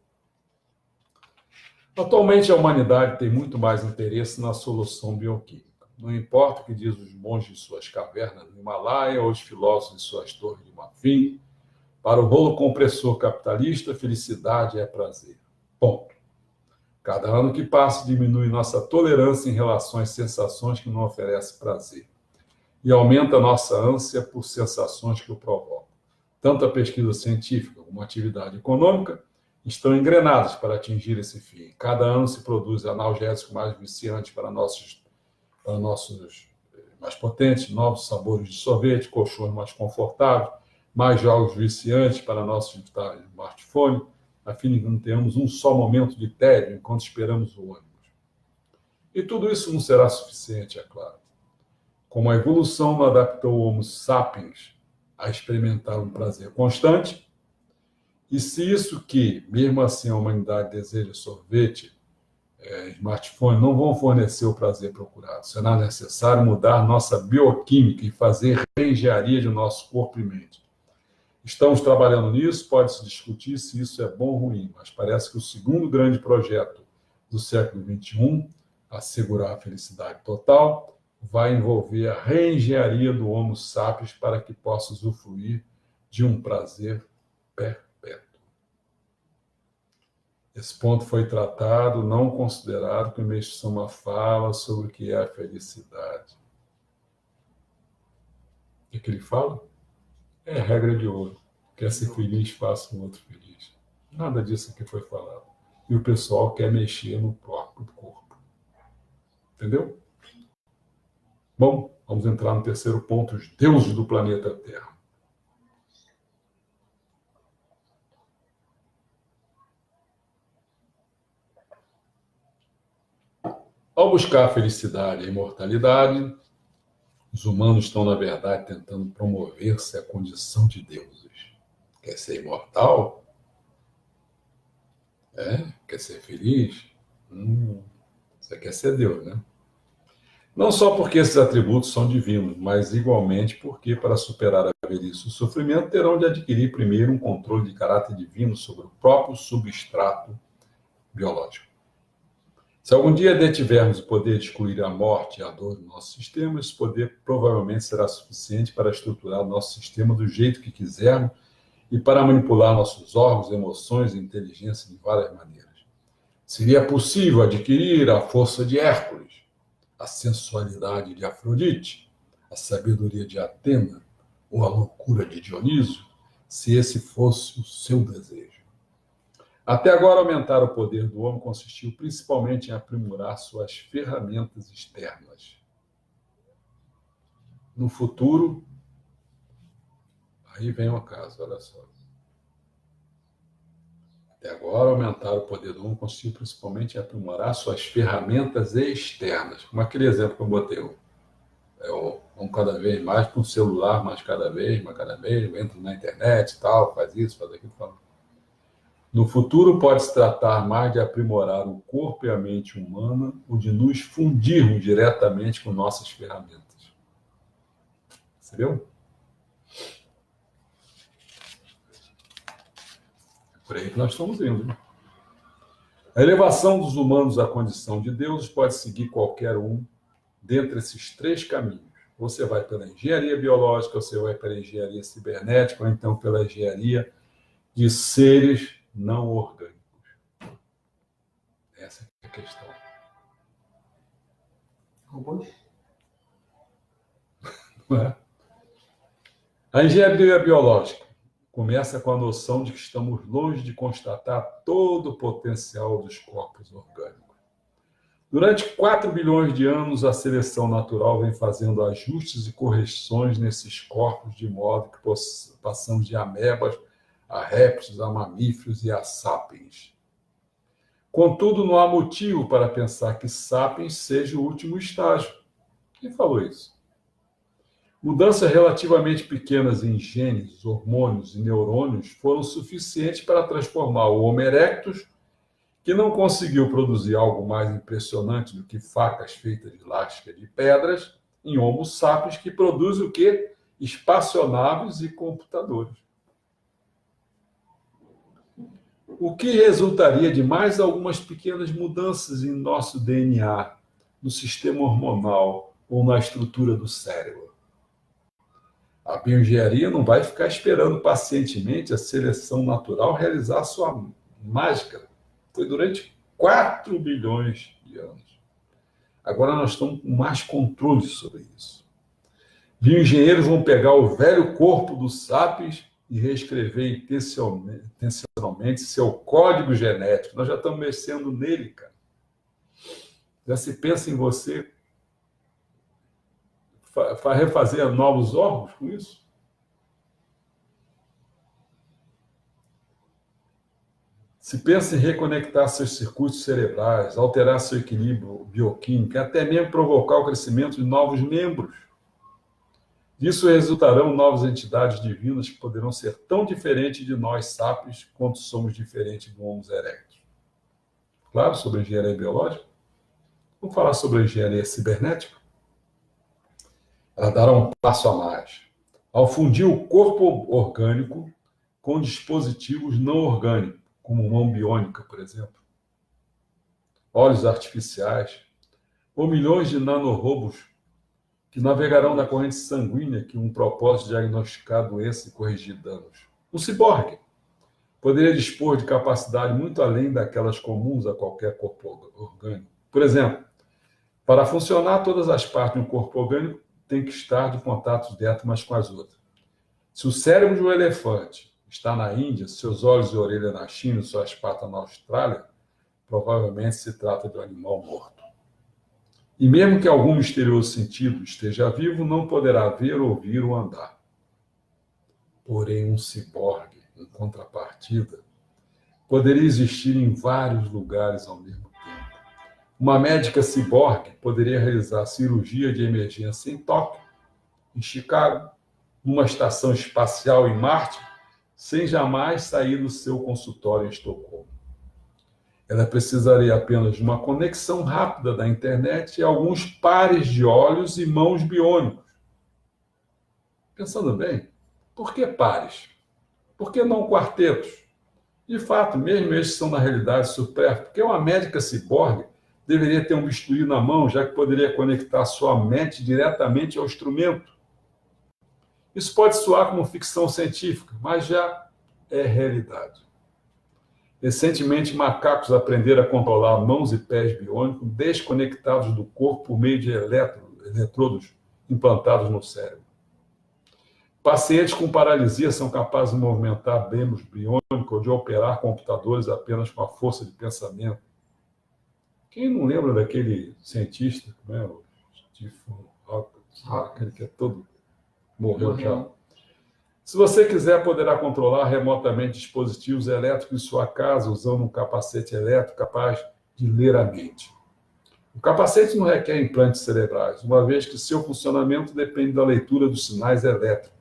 Atualmente, a humanidade tem muito mais interesse na solução bioquímica. Não importa o que diz os monges de suas cavernas no Himalaia ou os filósofos de suas torres de marfim, para o rolo compressor capitalista, felicidade é prazer. Ponto. Cada ano que passa diminui nossa tolerância em relação às sensações que não oferecem prazer e aumenta nossa ânsia por sensações que o provocam. Tanto a pesquisa científica como a atividade econômica estão engrenadas para atingir esse fim. Cada ano se produz analgésicos mais viciantes para nossos mais potentes, novos sabores de sorvete, colchões mais confortáveis, mais jogos viciantes para nossos smartphones, a fim de que não tenhamos um só momento de tédio enquanto esperamos o ônibus. E tudo isso não será suficiente, é claro. Como a evolução não adaptou o Homo sapiens a experimentar um prazer constante, e se isso que, mesmo assim, a humanidade deseja sorvete, smartphone, não vão fornecer o prazer procurado. Será necessário mudar nossa bioquímica e fazer reengenharia de nosso corpo e mente. Estamos trabalhando nisso, pode-se discutir se isso é bom ou ruim, mas parece que o segundo grande projeto do século XXI, assegurar a felicidade total, vai envolver a reengenharia do Homo sapiens para que possa usufruir de um prazer perpétuo. Esse ponto foi tratado, não considerado, que o Meixo Sama fala sobre o que é a felicidade. O que ele fala? É a regra de ouro. Quer ser feliz, faça um outro feliz. Nada disso aqui foi falado. E o pessoal quer mexer no próprio corpo. Entendeu? Bom, vamos entrar no terceiro ponto, os deuses do planeta Terra. Ao buscar a felicidade e a imortalidade, os humanos estão, na verdade, tentando promover-se à condição de deuses. Quer ser imortal? Quer ser feliz? Você quer ser Deus, né? Não só porque esses atributos são divinos, mas igualmente porque, para superar a velhice e o sofrimento, terão de adquirir primeiro um controle de caráter divino sobre o próprio substrato biológico. Se algum dia detivermos o poder de excluir a morte e a dor do nosso sistema, esse poder provavelmente será suficiente para estruturar o nosso sistema do jeito que quisermos e para manipular nossos órgãos, emoções e inteligência de várias maneiras. Seria possível adquirir a força de Hércules, a sensualidade de Afrodite, a sabedoria de Atena ou a loucura de Dionísio, se esse fosse o seu desejo. Até agora, aumentar o poder do homem consistiu principalmente em aprimorar suas ferramentas externas. No futuro, aí vem o caso, olha só. Até agora, aumentar o poder do homem consistiu principalmente em aprimorar suas ferramentas externas. Como aquele exemplo que eu botei. Vamos cada vez mais para um celular, mais cada vez, entra na internet e tal, faz isso, faz aquilo. Faz... No futuro, pode se tratar mais de aprimorar o corpo e a mente humana ou de nos fundirmos diretamente com nossas ferramentas. Percebeu? É por aí que nós estamos indo. A elevação dos humanos à condição de deuses pode seguir qualquer um dentre esses três caminhos. Você vai pela engenharia biológica, você vai pela engenharia cibernética, ou então pela engenharia de seres não orgânicos. Essa é a questão. Robôs? Não é? A engenharia biológica começa com a noção de que estamos longe de constatar todo o potencial dos corpos orgânicos. Durante 4 bilhões de anos, a seleção natural vem fazendo ajustes e correções nesses corpos, de modo que passamos de amebas a répteis, a mamíferos e a sapiens. Contudo, não há motivo para pensar que sapiens seja o último estágio. Quem falou isso? Mudanças relativamente pequenas em genes, hormônios e neurônios foram suficientes para transformar o Homo erectus, que não conseguiu produzir algo mais impressionante do que facas feitas de lasca de pedras, em Homo sapiens, que produz o quê? Espaçonaves e computadores. O que resultaria de mais algumas pequenas mudanças em nosso DNA, no sistema hormonal ou na estrutura do cérebro. A bioengenharia não vai ficar esperando pacientemente a seleção natural realizar sua mágica. Foi durante 4 bilhões de anos. Agora nós estamos com mais controle sobre isso. Bioengenheiros vão pegar o velho corpo dos sapiens e reescrever intencionalmente seu código genético. Nós já estamos mexendo nele, cara. Já se pensa em você refazer novos órgãos com isso? Se pensa em reconectar seus circuitos cerebrais, alterar seu equilíbrio bioquímico, até mesmo provocar o crescimento de novos membros. Disso resultarão novas entidades divinas que poderão ser tão diferentes de nós, sapiens, quanto somos diferentes do Homo erectus. Claro, sobre a engenharia biológica. Vamos falar sobre a engenharia cibernética? Ela dará um passo a mais. Ao fundir o corpo orgânico com dispositivos não orgânicos, como mão biônica, por exemplo, olhos artificiais, ou milhões de nanorobôs que navegarão na corrente sanguínea com um propósito de diagnosticar doença e corrigir danos. Um ciborgue poderia dispor de capacidade muito além daquelas comuns a qualquer corpo orgânico. Por exemplo, para funcionar, todas as partes de um corpo orgânico têm que estar de contato direto umas com as outras. Se o cérebro de um elefante está na Índia, seus olhos e orelhas na China e suas patas na Austrália, provavelmente se trata de um animal morto. E mesmo que algum misterioso sentido esteja vivo, não poderá ver, ouvir ou andar. Porém, um ciborgue, em contrapartida, poderia existir em vários lugares ao mesmo tempo. Uma médica ciborgue poderia realizar cirurgia de emergência em Tóquio, em Chicago, numa estação espacial em Marte, sem jamais sair do seu consultório em Estocolmo. Ela precisaria apenas de uma conexão rápida da internet e alguns pares de olhos e mãos biônicos. Pensando bem, por que pares? Por que não quartetos? De fato, mesmo estes são na realidade supérfluos, porque uma médica ciborgue deveria ter um bisturi na mão, já que poderia conectar sua mente diretamente ao instrumento. Isso pode soar como ficção científica, mas já é realidade. Recentemente, macacos aprenderam a controlar mãos e pés biônicos desconectados do corpo por meio de eletrodos implantados no cérebro. Pacientes com paralisia são capazes de movimentar membros biônicos ou de operar computadores apenas com a força de pensamento. Quem não lembra daquele cientista, né? O Stephen Hawking, aquele que é todo morreu já. Se você quiser, poderá controlar remotamente dispositivos elétricos em sua casa usando um capacete elétrico capaz de ler a mente. O capacete não requer implantes cerebrais, uma vez que seu funcionamento depende da leitura dos sinais elétricos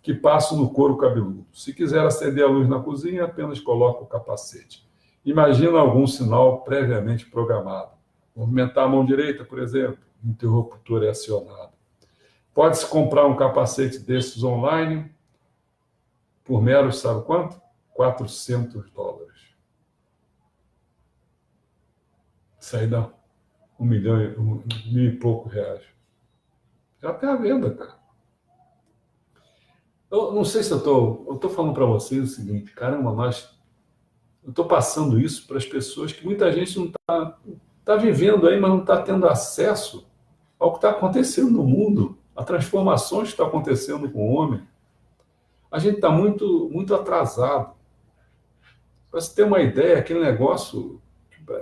que passam no couro cabeludo. Se quiser acender a luz na cozinha, apenas coloque o capacete. Imagina algum sinal previamente programado. Movimentar a mão direita, por exemplo, o interruptor é acionado. Pode-se comprar um capacete desses online por meros, sabe quanto? $400. Isso aí dá $1 milhão e pouco reais. Já está à venda, cara. Eu não sei se eu estou falando para vocês o seguinte, caramba, eu estou passando isso para as pessoas que muita gente não está vivendo aí, mas não está tendo acesso ao que está acontecendo no mundo, a transformações que estão acontecendo com o homem. A gente está muito, muito atrasado. Para você ter uma ideia, aquele negócio,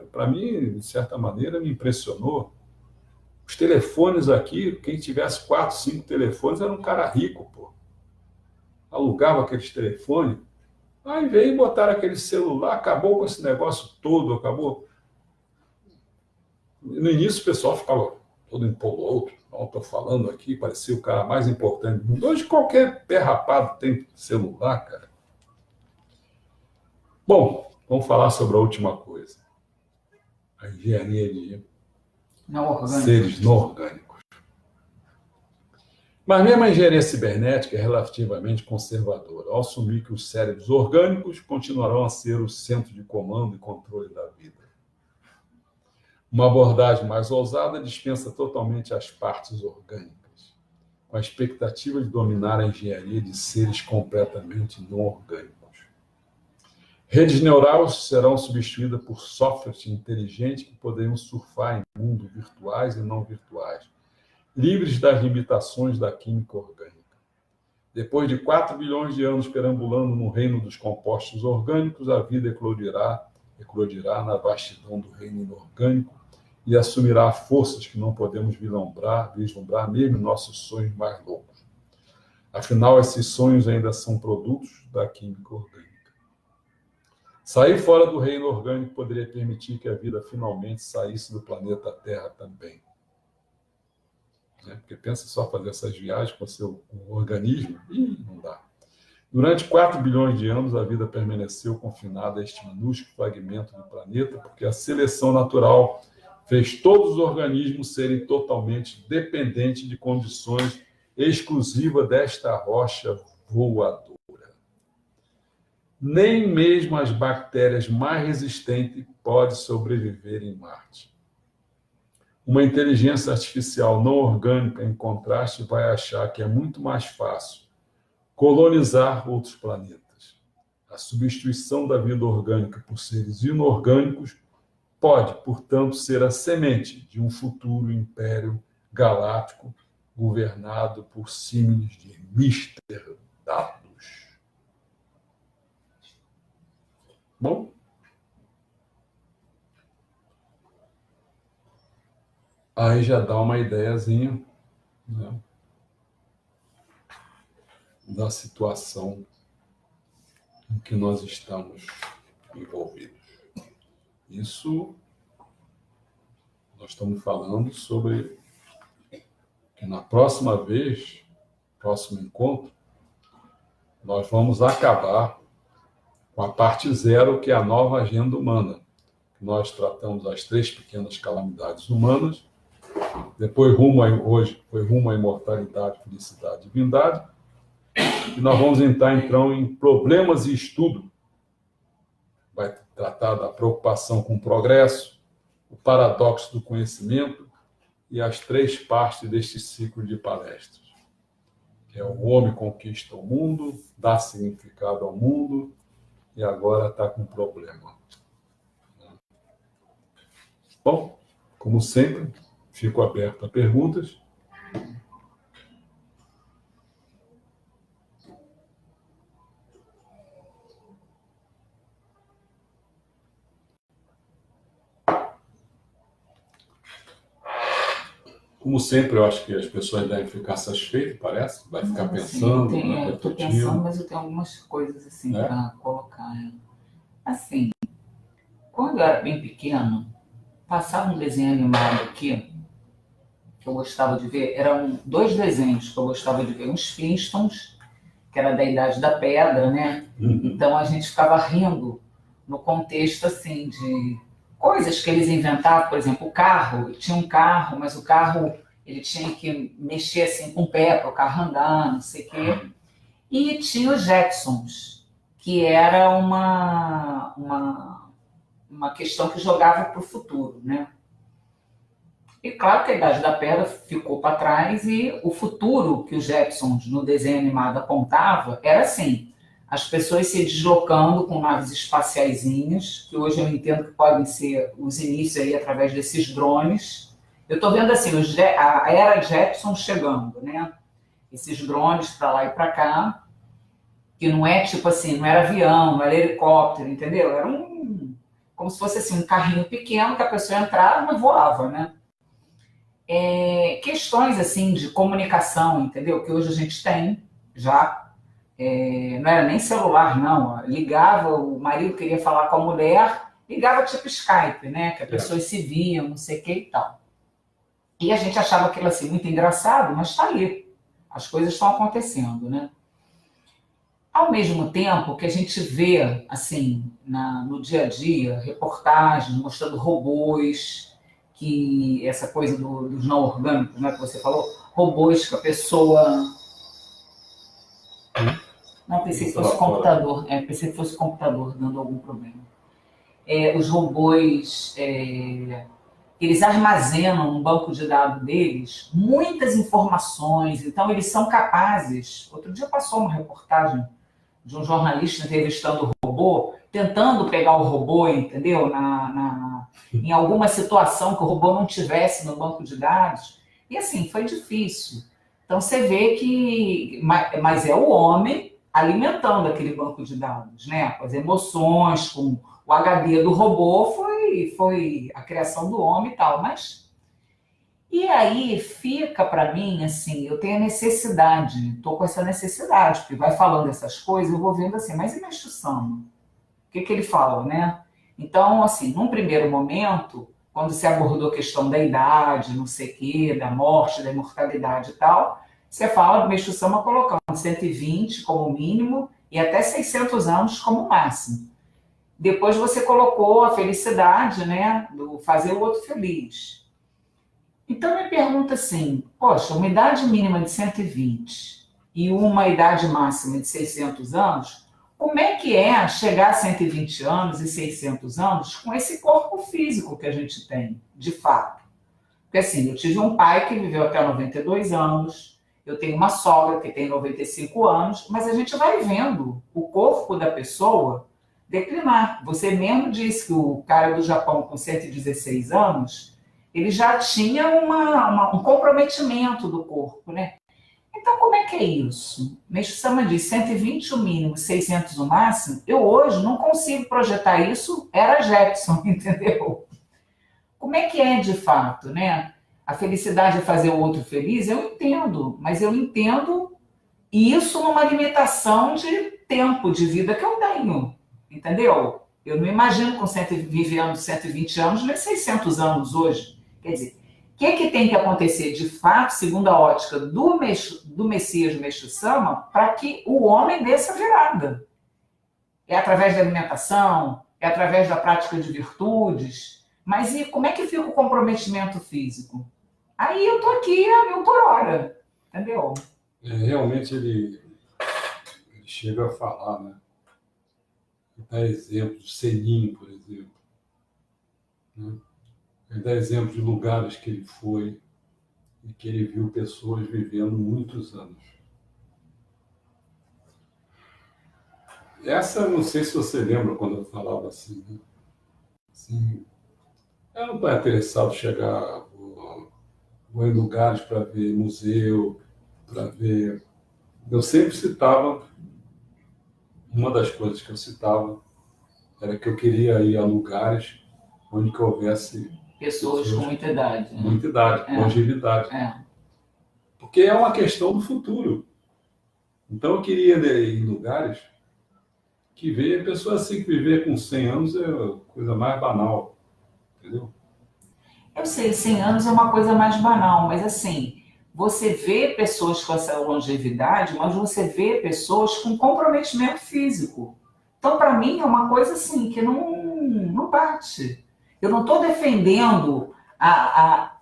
para mim, de certa maneira, me impressionou. Os telefones aqui, quem tivesse 4, 5 telefones era um cara rico, pô. Alugava aqueles telefones, aí veio e botaram aquele celular, acabou com esse negócio todo, acabou. No início o pessoal ficava todo empolado, não estou falando aqui, parecia o cara mais importante do mundo. Hoje qualquer pé rapado tem celular, cara. Bom, vamos falar sobre a última coisa. A engenharia de seres não orgânicos. Mas mesmo a engenharia cibernética é relativamente conservadora, ao assumir que os cérebros orgânicos continuarão a ser o centro de comando e controle da vida. Uma abordagem mais ousada dispensa totalmente as partes orgânicas, com a expectativa de dominar a engenharia de seres completamente não orgânicos. Redes neurais serão substituídas por softwares inteligentes que poderão surfar em mundos virtuais e não virtuais, livres das limitações da química orgânica. Depois de 4 bilhões de anos perambulando no reino dos compostos orgânicos, a vida eclodirá na vastidão do reino inorgânico e assumirá forças que não podemos vislumbrar mesmo em nossos sonhos mais loucos. Afinal, esses sonhos ainda são produtos da química orgânica. Sair fora do reino orgânico poderia permitir que a vida finalmente saísse do planeta Terra também. Porque pensa só fazer essas viagens com o seu organismo, não dá. Durante 4 bilhões de anos, a vida permaneceu confinada a este minúsculo fragmento do planeta, porque a seleção natural fez todos os organismos serem totalmente dependentes de condições exclusivas desta rocha voadora. Nem mesmo as bactérias mais resistentes podem sobreviver em Marte. Uma inteligência artificial não orgânica, em contraste, vai achar que é muito mais fácil colonizar outros planetas. A substituição da vida orgânica por seres inorgânicos pode, portanto, ser a semente de um futuro império galáctico governado por símiles de Mr. Dados. Bom, aí já dá uma ideiazinha, né, da situação em que nós estamos envolvidos. Isso nós estamos falando sobre que na próxima vez, próximo encontro, nós vamos acabar com a parte 0, que é a nova agenda humana. Nós tratamos as 3 pequenas calamidades humanas, depois hoje foi rumo à imortalidade, felicidade e divindade, e nós vamos entrar então em problemas e estudo. Vai tratar da preocupação com o progresso, o paradoxo do conhecimento e as 3 partes deste ciclo de palestras, que é o homem conquista o mundo, dá significado ao mundo e agora está com problema. Bom, como sempre, fico aberto a perguntas. Como sempre, eu acho que as pessoas devem ficar satisfeitas, parece. Vai ficar Não, assim, pensando, eu estou pensando, refletindo, mas eu tenho algumas coisas assim né? para colocar. Assim, quando eu era bem pequeno, passava um desenho animado aqui que eu gostava de ver. Eram dois desenhos que eu gostava de ver. Uns Flintstones, que era da Idade da Pedra, né? Então a gente ficava rindo no contexto assim de coisas que eles inventavam, por exemplo, o carro, tinha um carro, mas o carro ele tinha que mexer assim com o pé para o carro andar, não sei o quê. E tinha os Jetsons, que era uma questão que jogava para o futuro, né? E claro que a Idade da Pedra ficou para trás e o futuro que os Jetsons no desenho animado apontava era assim, as pessoas se deslocando com naves espaciaizinhas, que hoje eu entendo que podem ser os inícios aí através desses drones. Eu estou vendo assim, a era Jetson chegando, né? Esses drones para lá e para cá, que não é tipo assim, não era avião, não era helicóptero, entendeu? Era como se fosse assim, um carrinho pequeno que a pessoa entrava e voava, né? Questões assim de comunicação, entendeu? Que hoje a gente tem já. Não era nem celular, não. Ligava, o marido queria falar com a mulher, ligava tipo Skype, né? Que as pessoas se viam, não sei o que e tal. E a gente achava aquilo assim muito engraçado, mas está aí. As coisas estão acontecendo, né? Ao mesmo tempo que a gente vê, assim, no dia a dia, reportagens mostrando robôs, que essa coisa dos não orgânicos, né, que você falou, robôs que a pessoa. Não, pensei que Isso lá fosse fora. computador. Pensei que fosse computador dando algum problema. Os robôs, eles armazenam no banco de dados deles muitas informações, então eles são capazes. Outro dia passou uma reportagem de um jornalista entrevistando o robô, tentando pegar o robô, entendeu? Em alguma situação que o robô não tivesse no banco de dados. E assim, foi difícil. Então você vê que. Mas é o homem alimentando aquele banco de dados, né? Com as emoções, com o HD do robô, foi a criação do homem e tal. Mas e aí fica para mim assim, eu tenho a necessidade, estou com essa necessidade, porque vai falando essas coisas, eu vou vendo assim, mas e Meixo Sama? O que ele fala, né? Então, assim, num primeiro momento, quando se abordou a questão da idade, não sei o quê, da morte, da imortalidade e tal, você fala do Meixo Sama colocando 120 como mínimo e até 600 anos como máximo. Depois você colocou a felicidade, né, do fazer o outro feliz. Então, me pergunta assim, poxa, uma idade mínima de 120 e uma idade máxima de 600 anos, como é que é chegar a 120 anos e 600 anos com esse corpo físico que a gente tem, de fato? Porque assim, eu tive um pai que viveu até 92 anos, eu tenho uma sogra que tem 95 anos, mas a gente vai vendo o corpo da pessoa declinar. Você mesmo disse que o cara do Japão com 116 anos ele já tinha um comprometimento do corpo, né? Então, como é que é isso? Meixo Sama diz 120 o mínimo, 600 o máximo. Eu hoje não consigo projetar isso, era Jetson, entendeu? Como é que é de fato, né? A felicidade é fazer o outro feliz, eu entendo, mas eu entendo isso numa limitação de tempo de vida que eu tenho, entendeu? Eu não imagino com vivendo 120 anos, nem 600 anos hoje. Quer dizer, o que tem que acontecer de fato, segundo a ótica do Messias Meixo Sama, para que o homem dê essa virada? É através da alimentação? É através da prática de virtudes? Mas e como é que fica o comprometimento físico? Aí eu tô aqui a 1.000 por hora, entendeu? Realmente ele chega a falar, né? Dá exemplo de Selim, por exemplo. Né? Ele dá exemplo de lugares que ele foi e que ele viu pessoas vivendo muitos anos. Essa, não sei se você lembra quando eu falava assim, né? Assim, eu não estou interessado em chegar, vou em lugares para ver museu, para ver. Eu sempre citava, uma das coisas que eu citava era que eu queria ir a lugares onde que houvesse Pessoas com muita idade. Né? Muita idade, longevidade. Porque é uma questão do futuro. Então, eu queria ir em lugares que vê pessoas assim que viver com 100 anos é a coisa mais banal, entendeu? Eu sei, 100 anos é uma coisa mais banal, mas assim, você vê pessoas com essa longevidade, mas você vê pessoas com comprometimento físico. Então, para mim, é uma coisa assim que não bate. Eu não estou defendendo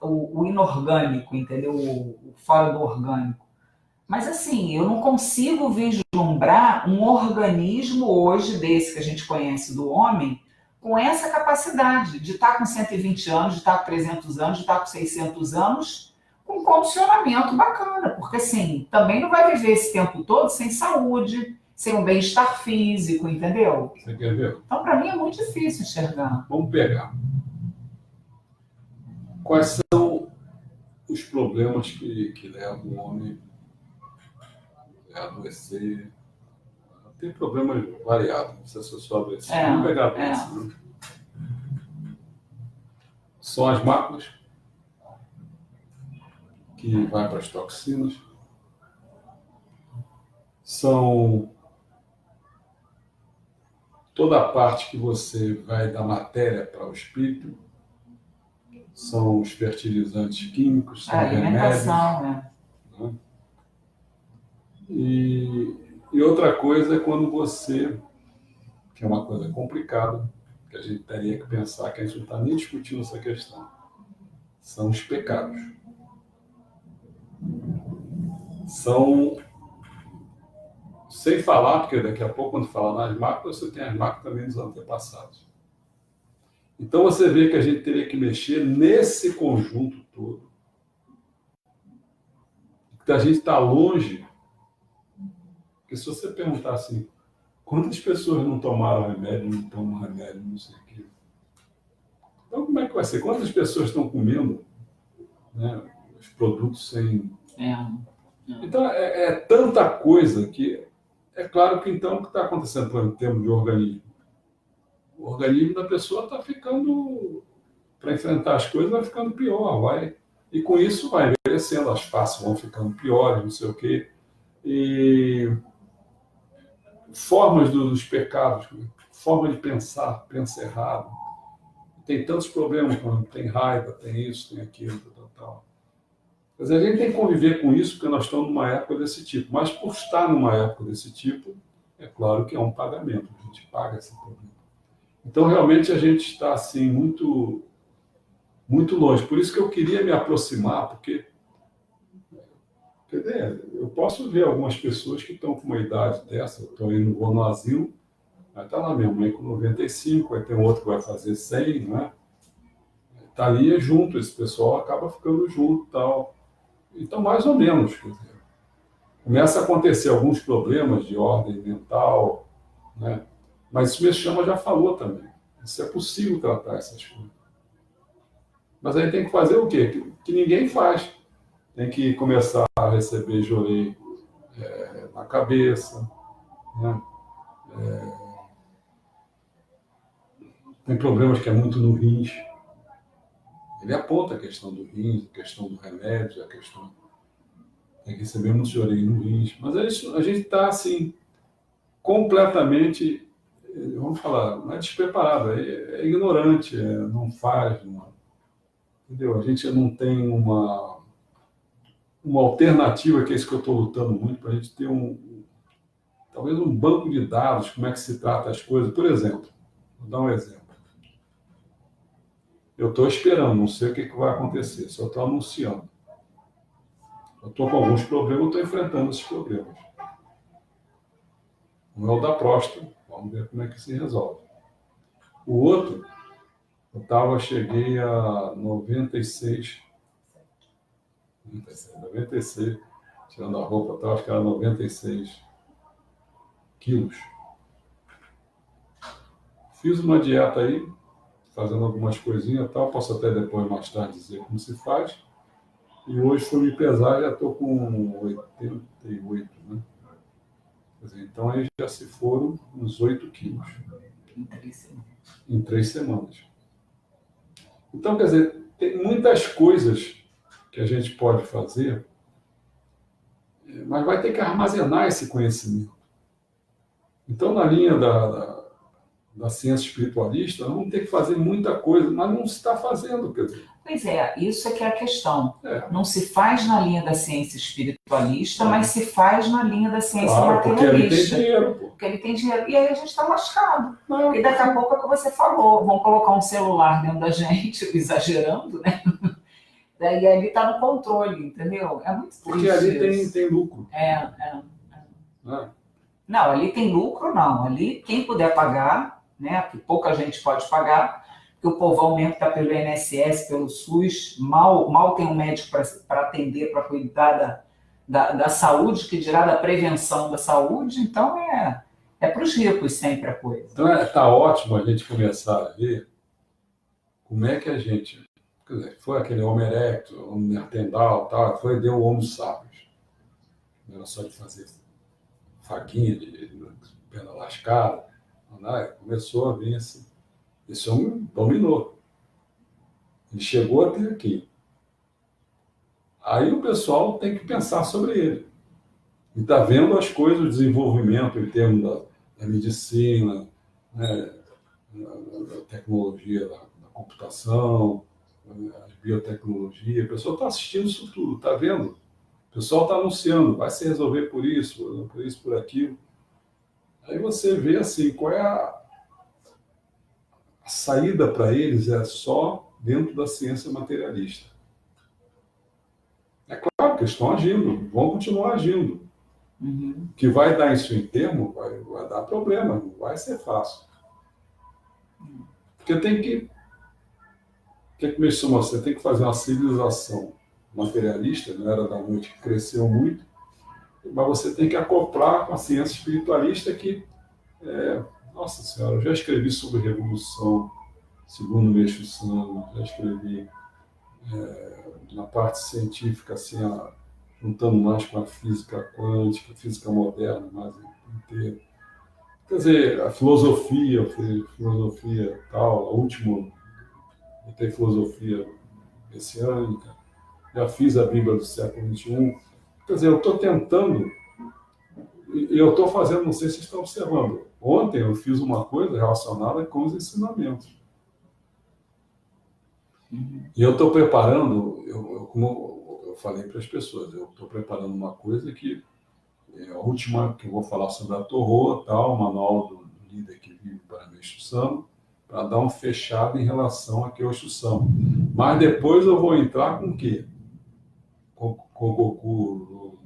o inorgânico, entendeu? O fora do orgânico. Mas assim, eu não consigo vislumbrar um organismo hoje, desse que a gente conhece do homem, com essa capacidade de estar com 120 anos, de estar com 300 anos, de estar com 600 anos, com condicionamento bacana. Porque assim, também não vai viver esse tempo todo sem saúde, sem um bem-estar físico, entendeu? Você quer ver? Então, para mim, é muito difícil enxergar. Vamos pegar. Quais são os problemas que levam o homem a adoecer? Tem problemas variados, não precisa ser só adoecer. Vamos pegar a doença, né? São as máculas, que vai para as toxinas. São toda a parte que você vai da matéria para o espírito. São os fertilizantes químicos, são alimentação, remédios. Né? E outra coisa é quando você, que é uma coisa complicada, que a gente teria que pensar, que a gente não está nem discutindo essa questão, são os pecados. São, sem falar, porque daqui a pouco, quando falar nas máculas, você tem as máculas também dos antepassados. Então você vê que a gente teria que mexer nesse conjunto todo. Que a gente está longe. Porque se você perguntar assim, quantas pessoas não tomaram remédio, não tomam remédio, não sei o quê. Então como é que vai ser? Quantas pessoas estão comendo, né, os produtos sem... Então é tanta coisa que... É claro que então o que está acontecendo em termos de organismo? O organismo da pessoa está ficando, para enfrentar as coisas, vai ficando pior, vai. E com isso vai envelhecendo, as faces vão ficando piores, não sei o quê. E formas dos pecados, forma de pensar, pensa errado. Tem tantos problemas quando tem raiva, tem isso, tem aquilo, tal. Mas a gente tem que conviver com isso porque nós estamos numa época desse tipo. Mas por estar numa época desse tipo, é claro que é um pagamento, a gente paga esse problema. Então, realmente, a gente está assim, muito, muito longe. Por isso que eu queria me aproximar, porque eu posso ver algumas pessoas que estão com uma idade dessa, vou no asilo, aí está lá minha mãe com 95, aí tem outro que vai fazer 100, né? Está ali junto, esse pessoal acaba ficando junto e tal. Então, mais ou menos, quer dizer, começa a acontecer alguns problemas de ordem mental, né? Mas isso me chama já falou também. Isso é possível tratar essas coisas. Mas aí tem que fazer o quê? Que ninguém faz. Tem que começar a receber jorei na cabeça. Né? Tem problemas que é muito no rins. Ele aponta a questão do rins, a questão do remédio, a questão... Tem que receber muito jorei no rins. Mas a gente está, assim, completamente... Vamos falar, não é despreparado, é ignorante, não faz, entendeu? A gente não tem uma alternativa, que é isso que eu estou lutando muito, para a gente ter talvez um banco de dados, como é que se trata as coisas. Por exemplo, vou dar um exemplo. Eu estou esperando, não sei o que vai acontecer, só estou anunciando. Eu estou com alguns problemas, estou enfrentando esses problemas. Um é o da próstata, vamos ver como é que se resolve. O outro, cheguei a 96, tirando a roupa, acho que era 96 quilos. Fiz uma dieta aí, fazendo algumas coisinhas e tal, posso até depois, mais tarde, dizer como se faz. E hoje fui me pesar, já estou com 88, né? Quer dizer, então aí já se foram uns 8 quilos. Em 3 semanas. Em 3 semanas. Então, quer dizer, tem muitas coisas que a gente pode fazer, mas vai ter que armazenar esse conhecimento. Então, na linha da ciência espiritualista, nós vamos ter que fazer muita coisa, mas não se está fazendo, quer dizer. Pois é, isso é que é a questão. É, Não se faz na linha da ciência espiritualista, mas se faz na linha da ciência claro, porque ele tem materialista. dinheiro, pô. Porque ele tem dinheiro. E aí a gente está lascado. Não, E daqui a pouco é o que você falou, vão colocar um celular dentro da gente, exagerando, né? Daí ali está no controle, entendeu? É muito porque triste ali isso. tem lucro. É. Né? Não, ali tem lucro, não. Ali, quem puder pagar, né? Que pouca gente pode pagar, porque o povão mesmo está pelo INSS, pelo SUS, mal tem um médico para atender, para cuidar da saúde, que dirá da prevenção da saúde, então é para os ricos sempre a coisa. Então, está ótimo a gente começar a ver como é que a gente... Quer dizer, foi aquele Homo erectus, Homo neandertal, tal, foi deu o Homo sapiens. Não era só de fazer faquinha, de perna lascada. Né? Começou a vir assim. Esse homem dominou. Ele chegou até aqui. Aí o pessoal tem que pensar sobre ele. E está vendo as coisas, o desenvolvimento em termos da medicina, né? Da tecnologia, da computação, a biotecnologia. O pessoal está assistindo isso tudo, está vendo? O pessoal está anunciando, vai se resolver por isso, por aquilo. Aí você vê assim, qual é a saída para eles é só dentro da ciência materialista. É claro que eles estão agindo, vão continuar agindo. Uhum. O que vai dar isso em termo vai dar problema, não vai ser fácil. Porque tem que... O que me chamou? Você tem que fazer uma civilização materialista, na era da noite, que cresceu muito, mas você tem que acoplar com a ciência espiritualista que... nossa Senhora, eu já escrevi sobre revolução, segundo Meixo Sama, já escrevi na parte científica, assim, juntando mais com a física quântica, a física moderna, mais inteira. Quer dizer, a filosofia tal, a última, eu tenho filosofia messiânica, já fiz a Bíblia do século XXI. Quer dizer, eu estou tentando, e eu estou fazendo, não sei se vocês estão observando, ontem eu fiz uma coisa relacionada com os ensinamentos. E eu estou preparando, como eu falei para as pessoas, eu estou preparando uma coisa que é a última, que eu vou falar sobre a Torroa, tal, o manual do líder que vive para Meixo Sama, para dar um fechado em relação a Kyoshi Sama. Mas depois eu vou entrar com o quê? Com Goku,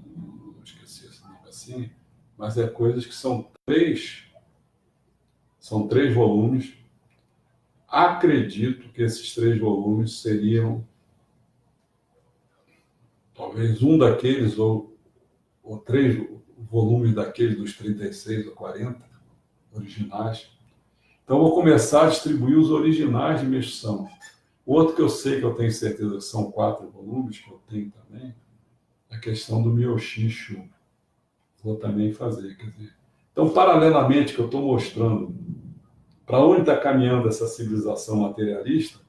esqueci esse nome assim, mas é coisas que são três volumes. Acredito que esses 3 volumes seriam talvez um daqueles ou 3 volumes daqueles dos 36 ou 40 originais. Então, eu vou começar a distribuir os originais de Meixo Sama. Outro que eu sei, que eu tenho certeza que são 4 volumes, que eu tenho também, é a questão do Myoshisho. Vou também fazer, quer dizer. Então, paralelamente, que eu estou mostrando para onde está caminhando essa civilização materialista,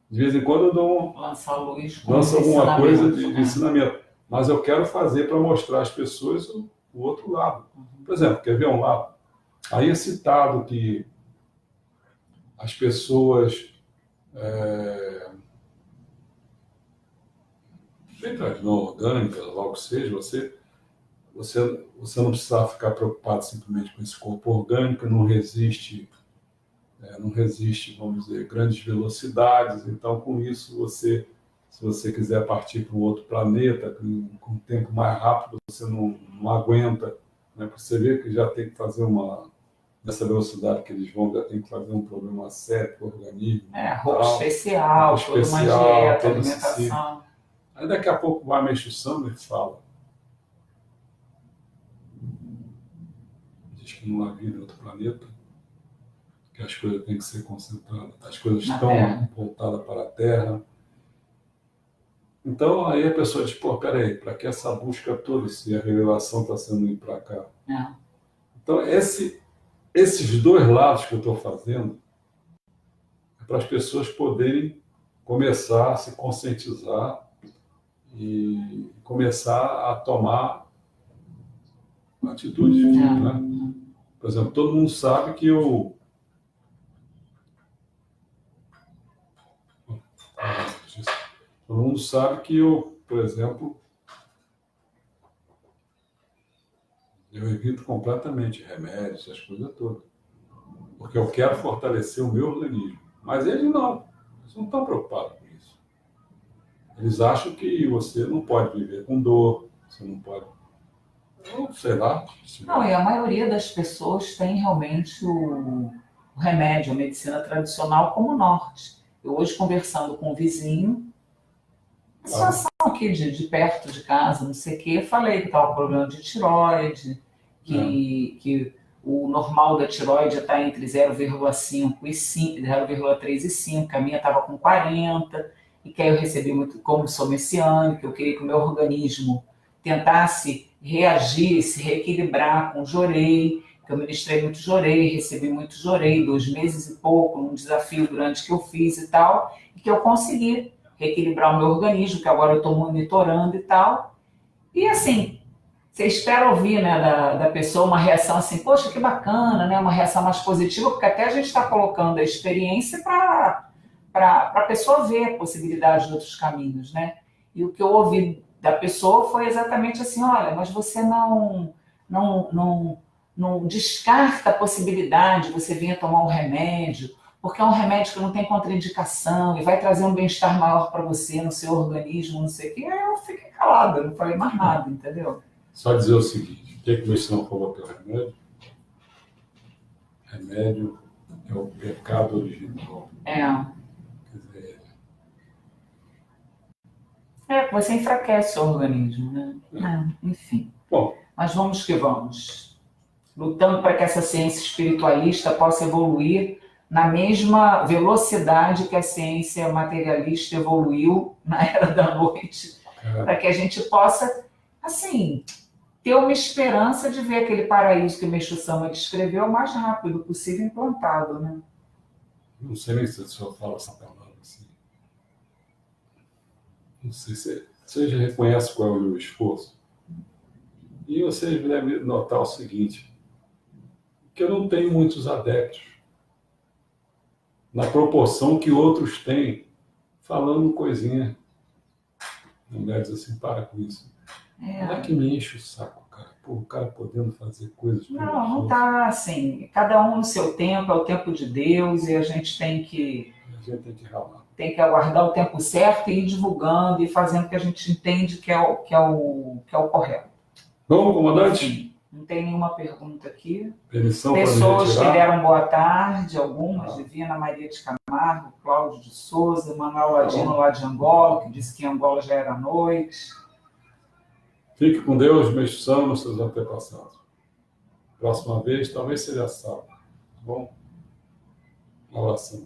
de vez em quando eu dou Lança alguma coisa de ensinamento. Mas eu quero fazer para mostrar às pessoas o outro lado. Por exemplo, quer ver um lado? Aí é citado que as pessoas... feitas não orgânicas, logo seja, você não precisa ficar preocupado simplesmente com esse corpo orgânico, não resiste, vamos dizer, grandes velocidades. Então, com isso, se você quiser partir para um outro planeta, com um tempo mais rápido, você não aguenta. Né? Porque você vê que já tem que fazer nessa velocidade que eles vão, já tem que fazer um problema sério para o organismo. Roupa especial, toda uma dieta, alimentação. Aí daqui a pouco vai Meixo Sama e fala. Diz que não há vida em outro planeta, que as coisas têm que ser concentradas, as coisas estão voltadas para a Terra. Então, aí a pessoa diz, peraí, para que essa busca toda, se a revelação está sendo indo para cá? Então, esses 2 lados que eu estou fazendo é para as pessoas poderem começar a se conscientizar e começar a tomar atitude, né? Por exemplo, todo mundo sabe que todo mundo sabe que eu, por exemplo, eu evito completamente remédios, essas coisas todas, porque eu quero fortalecer o meu organismo. Mas eles não estão preocupados com isso. Eles acham que você não pode viver com dor, você não pode, sei lá. Não, e a maioria das pessoas tem realmente o remédio, a medicina tradicional como norte. Eu hoje conversando com um vizinho, situação aqui de perto de casa, não sei o quê, falei que estava com problema de tireoide, que o normal da tireoide está entre 0,5 e 5, 0,3 e 5, a minha estava com 40, e que aí eu recebi muito, como sou messiânica, eu queria que o meu organismo tentasse reagir, se reequilibrar com jorei, que eu ministrei muito jorei, recebi muito jorei, 2 meses e pouco, num desafio grande que eu fiz e tal, e que eu consegui reequilibrar o meu organismo, que agora eu estou monitorando e tal. E assim, você espera ouvir, né, da pessoa uma reação assim, poxa, que bacana, né, uma reação mais positiva, porque até a gente está colocando a experiência para a pessoa ver a possibilidade de outros caminhos, né? E o que eu ouvi da pessoa foi exatamente assim, olha, mas você não descarta a possibilidade de você vir tomar um remédio, porque é um remédio que não tem contraindicação e vai trazer um bem-estar maior para você, no seu organismo, não sei o quê. Aí eu fiquei calada, não falei mais nada, entendeu? Só dizer o seguinte, o que o Luciano falou que é o remédio? Remédio é o pecado original. Quer dizer, Você enfraquece o organismo, né? Enfim. Bom, mas vamos que vamos. Lutando para que essa ciência espiritualista possa evoluir na mesma velocidade que a ciência materialista evoluiu na Era da Noite, para que a gente possa, assim, ter uma esperança de ver aquele paraíso que Meixo Sama descreveu o mais rápido possível implantado, né? Não sei nem se o senhor fala essa palavra assim. Não sei se você já reconhece qual é o meu esforço. E vocês devem notar o seguinte, que eu não tenho muitos adeptos na proporção que outros têm, falando coisinha. A mulher diz assim, para com isso. Não é que me enche o saco, cara. Pô, o cara podendo fazer coisas... Não está assim. Cada um no seu tempo, é o tempo de Deus, e a gente tem que ralar. Tem que aguardar o tempo certo e ir divulgando e fazendo o que a gente entende que é o correto. Vamos, comandante? Enfim, não tem nenhuma pergunta aqui. Permissão pessoas para que deram boa tarde, algumas, Divina Maria de Camargo, Cláudio de Souza, Manuel Ladino lá de Angola, que disse que em Angola já era noite. Fique com Deus, Meixo Sama, seus antepassados. Próxima vez, talvez seja sábado. Tá bom? Uma oração.